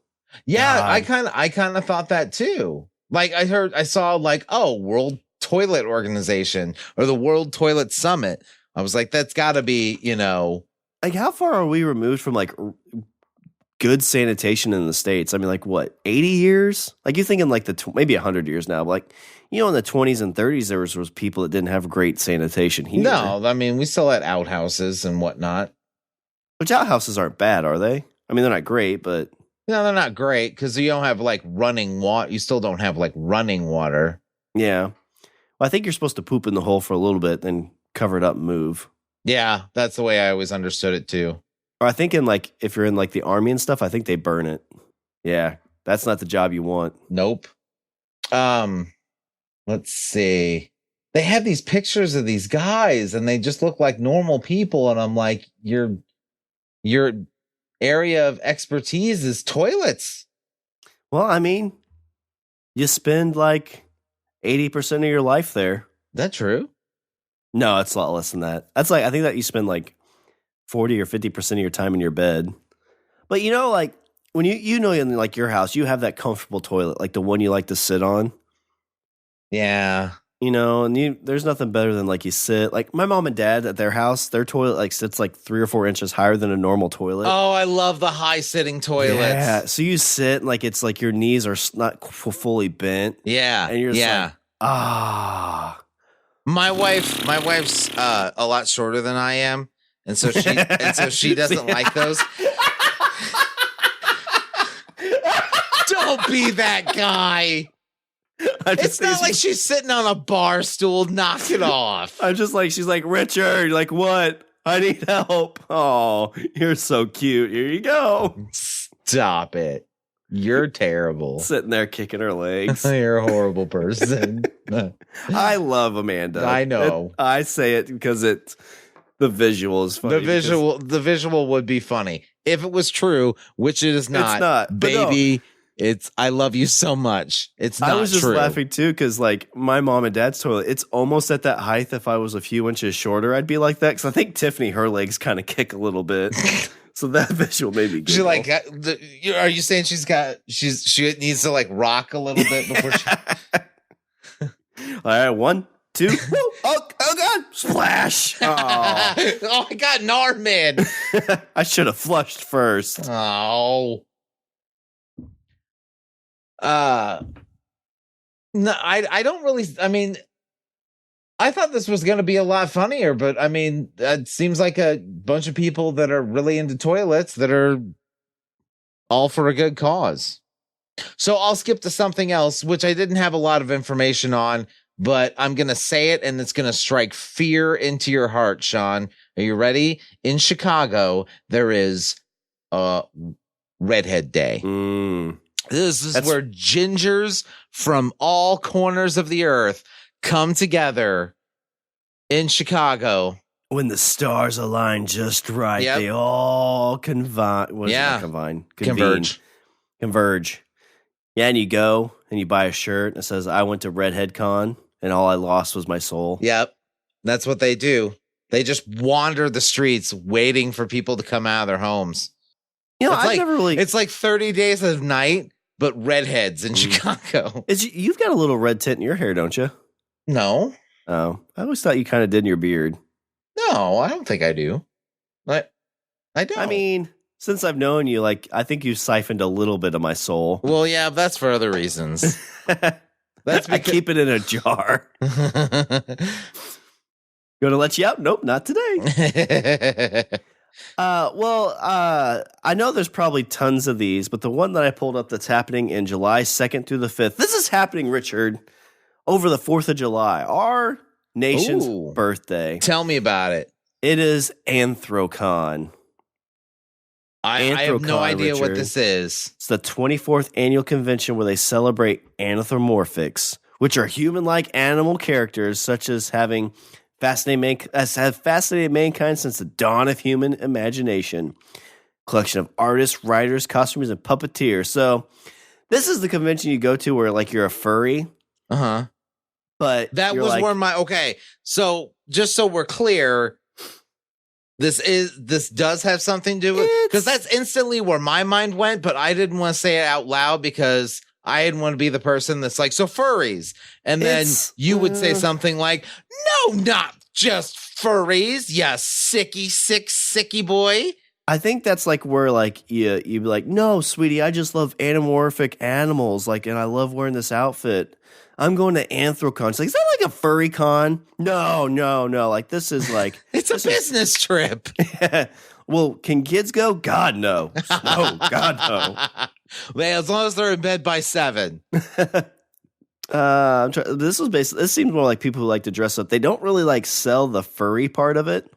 Yeah, God. I kind of thought that too. Like I saw like, oh, World Toilet Organization or the World Toilet Summit. I was like, that's got to be, like how far are we removed from like good sanitation in the States? I mean, like what, 80 years? Like you thinking like maybe 100 years now, but like, in the 20s and 30s, there was people that didn't have great sanitation here. No, I mean, we still had outhouses and whatnot. Which outhouses aren't bad, are they? I mean, they're not great, but... No, they're not great because you don't have like running water. You still don't have like running water. Yeah. Well, I think you're supposed to poop in the hole for a little bit, then cover it up and move. Yeah, that's the way I always understood it too. Or I think if you're in like the army and stuff, I think they burn it. Yeah, that's not the job you want. Nope. Let's see. They have these pictures of these guys and they just look like normal people. And I'm like, your area of expertise is toilets. Well, I mean, you spend like 80% of your life there. That true? No, it's a lot less than that. That's like, I think that you spend like 40 or 50% of your time in your bed. But like when in like your house, you have that comfortable toilet, like the one you like to sit on. Yeah. And there's nothing better than like you sit, like my mom and dad at their house, their toilet like sits like 3 or 4 inches higher than a normal toilet. Oh, I love the high sitting toilets. Yeah. So you sit and like, it's like your knees are not fully bent. Yeah. And you're just like, My wife's a lot shorter than I am. And so she doesn't like those. Don't be that guy. It's not like she's sitting on a bar stool. Knock it off. I'm just like, she's like, Richard, like what? I need help. Oh, you're so cute. Here you go. Stop it. You're terrible. Sitting there kicking her legs. You're a horrible person. I love Amanda. I know. I say it because the visual is funny. The visual would be funny if it was true, which it is not. It's not, baby. It's I love you so much. It's not true. I was just laughing too because like my mom and dad's toilet, it's almost at that height. If I was a few inches shorter, I'd be like that because I think Tiffany, her legs kind of kick a little bit. So that visual made me she like are you saying she needs to like rock a little bit before she all right, 1, 2 oh god, splash. Oh, I got an arm in. I should have flushed first. Oh. No, I don't really, I mean, I thought this was going to be a lot funnier, but I mean, it seems like a bunch of people that are really into toilets that are all for a good cause. So I'll skip to something else, which I didn't have a lot of information on, but I'm going to say it and it's going to strike fear into your heart, Shawn. Are you ready? In Chicago, there is Redhead Day. This is where gingers from all corners of the earth come together in Chicago. When the stars align just right, Yep. they all converge. Converge. Yeah, and you go and you buy a shirt and it says, I went to Redhead Con and all I lost was my soul. Yep. That's what they do. They just wander the streets waiting for people to come out of their homes. It's like 30 days of night, but redheads in Chicago. You've got a little red tint in your hair, don't you? No. Oh, I always thought you kind of did in your beard. No, I don't think I do. I don't. I mean, since I've known you, like, I think you've siphoned a little bit of my soul. Well, yeah, that's for other reasons. I keep it in a jar. Gonna let you out? Nope, not today. I know there's probably tons of these, but the one that I pulled up that's happening in July 2nd through the 5th. This is happening, Richard, over the 4th of July, our nation's Ooh. birthday. Tell me about it. It is Anthrocon. I have no Anthrocon, idea what Richard. this is. It's the 24th annual convention where they celebrate anthropomorphics, which are human-like animal characters, such as have fascinated mankind since the dawn of human imagination. Collection of artists, writers, costumers, and puppeteers. So this is the convention you go to where like you're a furry, Uh-huh. but That you're was like, where okay. So just so we're clear, this does have something to do with, because that's instantly where my mind went, but I didn't want to say it out loud because I didn't want to be the person that's like, so furries. And then you would say something like, no, not just furries, you sicky boy. I think that's like where like you'd be like, no, sweetie, I just love anamorphic animals, like, and I love wearing this outfit. I'm going to Anthrocon. She's like, is that like a furry con? No. Like this is like It's a business trip. Well, can kids go? God no. No, God no. Well, as long as they're in bed by 7. This seems more like people who like to dress up. They don't really like sell the furry part of it,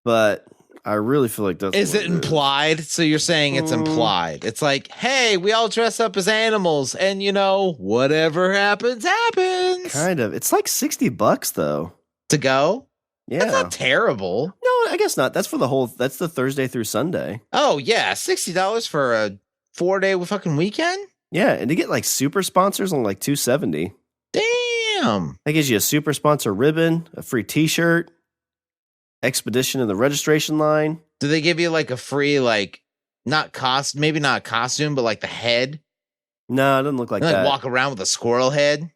but I really feel like that's. Is it implied? So you're saying it's implied. It's like, hey, we all dress up as animals, and whatever happens, happens. Kind of. It's like $60 though. To go? Yeah. That's not terrible. No, I guess not. That's that's the Thursday through Sunday. Oh yeah, $60 for a 4-day fucking weekend? Yeah, and to get like super sponsors on like $270. Damn. That gives you a super sponsor ribbon, a free T-shirt, expedition in the registration line. Do they give you like a free maybe not a costume, but like the head? No, it doesn't look like You, that. walk around with a squirrel head?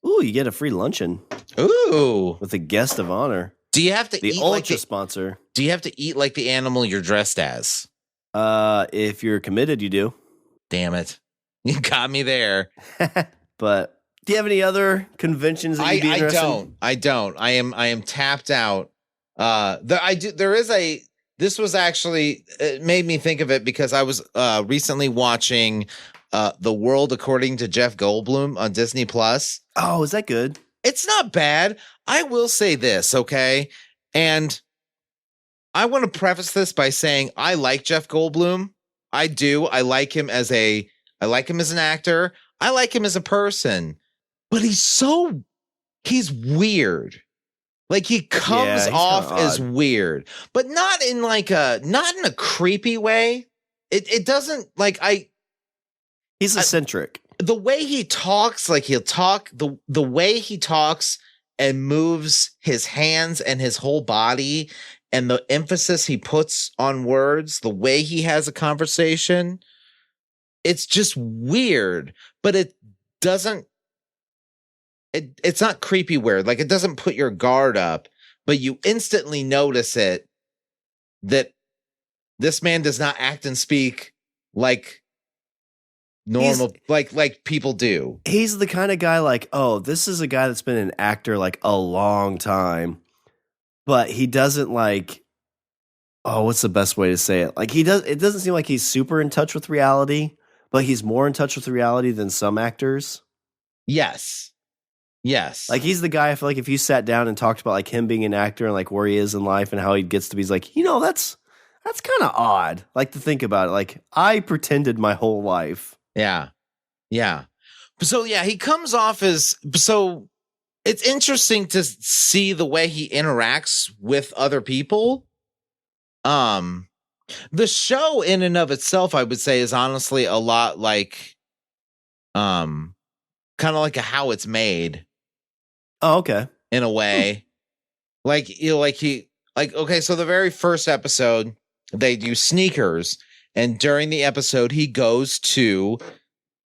Ooh, you get a free luncheon Ooh. with a guest of honor. Do you have to The eat ultra sponsor. Do you have to eat like the animal you're dressed as? If you're committed, you do. Damn it. You got me there. But do you have any other conventions that you'd be interested in? I don't. I am tapped out. This was actually, it made me think of it because I was recently watching The World According to Jeff Goldblum on Disney Plus. Oh, is that good? It's not bad. I will say this, okay? And I want to preface this by saying I like Jeff Goldblum. I do. I like him as an actor. I like him as a person. But he's weird. Like he comes off as weird, but not in a creepy way. It doesn't He's eccentric. The way he talks, like the way he talks and moves his hands and his whole body and the emphasis he puts on words, the way he has a conversation, it's just weird, but it doesn't, it's not creepy weird. Like it doesn't put your guard up, but you instantly notice it that this man does not act and speak like normal, like people do. He's the kind of guy like, oh, this is a guy that's been an actor like a long time, but he doesn't like, oh, what's the best way to say it? Like it doesn't seem like he's super in touch with reality, but he's more in touch with reality than some actors. Yes. Like he's the guy, I feel like if you sat down and talked about like him being an actor and like where he is in life and how he gets to be, he's like, that's kind of odd. Like to think about it. Like I pretended my whole life. Yeah. So yeah, he comes off as, so it's interesting to see the way he interacts with other people. The show in and of itself, I would say, is honestly a lot like, kind of like a How It's Made. Oh, okay. In a way. Okay, so the very first episode, they do sneakers. And during the episode, he goes to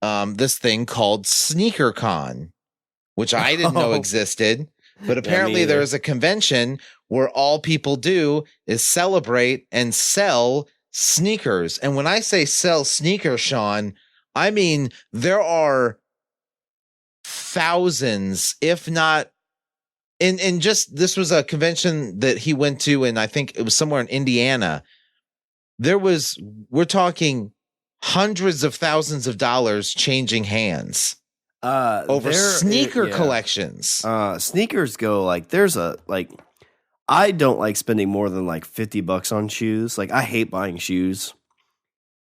this thing called SneakerCon, which I didn't know existed. But apparently there is a convention where all people do is celebrate and sell sneakers. And when I say sell sneakers, Shawn, I mean there are thousands, if not, in just, this was a convention that he went to, and I think it was somewhere in Indiana, we're talking hundreds of thousands of dollars changing hands over sneaker collections. Sneakers go like I don't like spending more than like $50 on shoes. Like I hate buying shoes,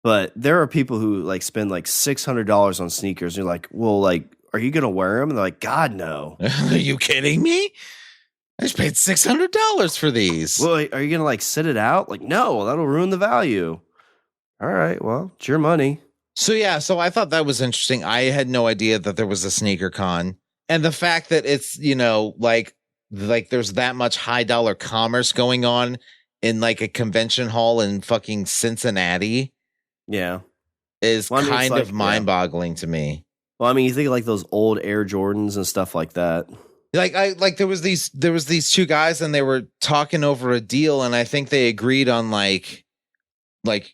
but there are people who like spend like $600 on sneakers. And you're like, well, like, are you gonna wear them? And they're like, God, no. Are you kidding me? I just paid $600 for these. Well, are you gonna like sit it out? Like, no, that'll ruin the value. All right, well, it's your money. So yeah, so I thought that was interesting. I had no idea that there was a sneaker con, and the fact that it's like there's that much high dollar commerce going on in like a convention hall in fucking Cincinnati. Yeah, is kind of mind boggling to me. Well, I mean, you think of like those old Air Jordans and stuff like that. There was these two guys and they were talking over a deal, and I think they agreed on let's do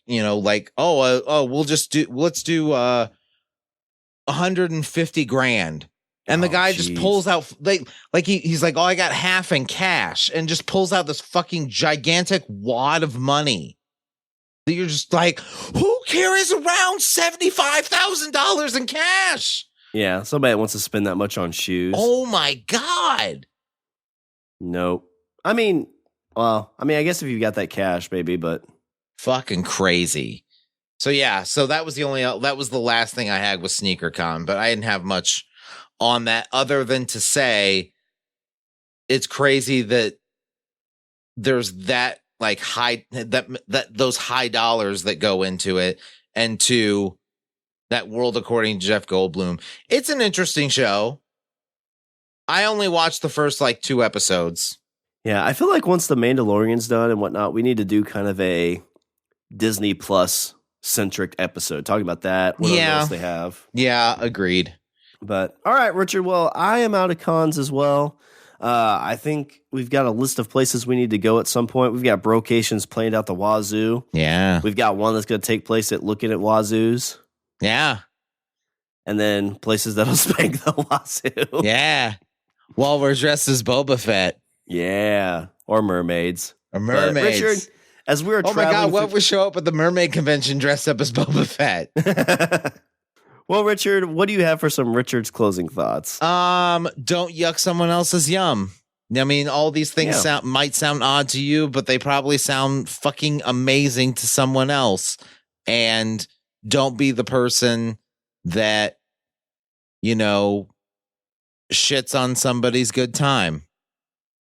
$150,000, and the guy just pulls out he's like, oh, I got half in cash, and just pulls out this fucking gigantic wad of money that you're just like, who carries around $75,000 in cash? Yeah, somebody that wants to spend that much on shoes. Oh my God. Nope. I guess if you got that cash, maybe, but fucking crazy. So yeah, so that was the last thing I had with SneakerCon, but I didn't have much on that other than to say it's crazy that there's that like those high dollars that go into it, and to that world according to Jeff Goldblum. It's an interesting show. I only watched the first like 2 episodes. Yeah, I feel like once the Mandalorian's done and whatnot, we need to do kind of a Disney Plus centric episode talking about that. What else they have? Yeah, agreed. But all right, Richard. Well, I am out of cons as well. I think we've got a list of places we need to go at some point. We've got brocations planned out the wazoo. Yeah, we've got one that's going to take place at Looking at Wazoos. Yeah, and then places that'll spank the wazoo. Yeah, while we're dressed as Boba Fett. Yeah, or mermaids. Or mermaids. But Richard, as we were traveling... Oh my God, what would show up at the mermaid convention dressed up as Boba Fett? Well, Richard, what do you have for some Richard's closing thoughts? Don't yuck someone else's yum. I mean, all these things might sound odd to you, but they probably sound fucking amazing to someone else. And don't be the person that, shits on somebody's good time.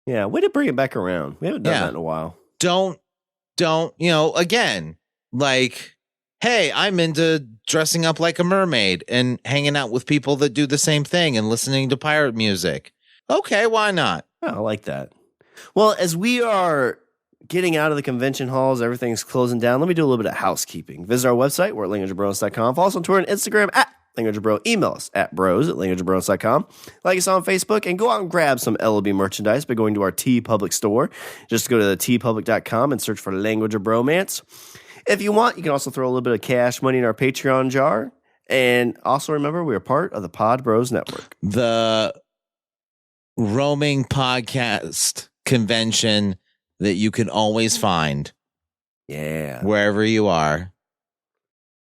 Yeah, way to bring it back around. We haven't done that in a while. Don't, again, like, hey, I'm into dressing up like a mermaid and hanging out with people that do the same thing and listening to pirate music. Okay, why not? Oh, I like that. Well, as we are getting out of the convention halls, everything's closing down, let me do a little bit of housekeeping. Visit our website, we're at languageofbromance.com. Follow us on Twitter and Instagram at languageofbro. Email us at bros@languageofbromance.com. Like us on Facebook, and go out and grab some LOB merchandise by going to our TeePublic store. Just go to the teepublic.com and search for Language of Bromance. If you want, you can also throw a little bit of cash money in our Patreon jar. And also remember, we are part of the Pod Bros Network. The roaming podcast convention that you can always find. Yeah. Wherever you are.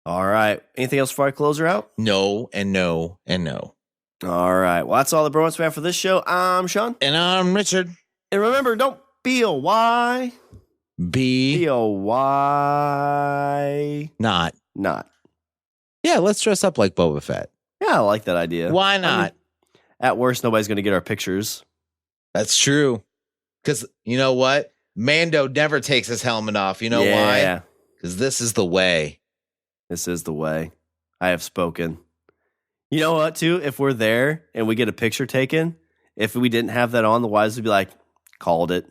All right. Anything else before I close her out? No, and no, and no. All right. Well, that's all the bromance we have for this show. I'm Shawn. And I'm Richard. And remember, don't be a why. Be a why. Not. Yeah, let's dress up like Boba Fett. Yeah, I like that idea. Why not? I mean, at worst, nobody's going to get our pictures. That's true. Because you know what? Mando never takes his helmet off. You know why? Because this is the way. This is the way. I have spoken. You know what, too? If we're there and we get a picture taken, if we didn't have that on, the wives would be like, called it.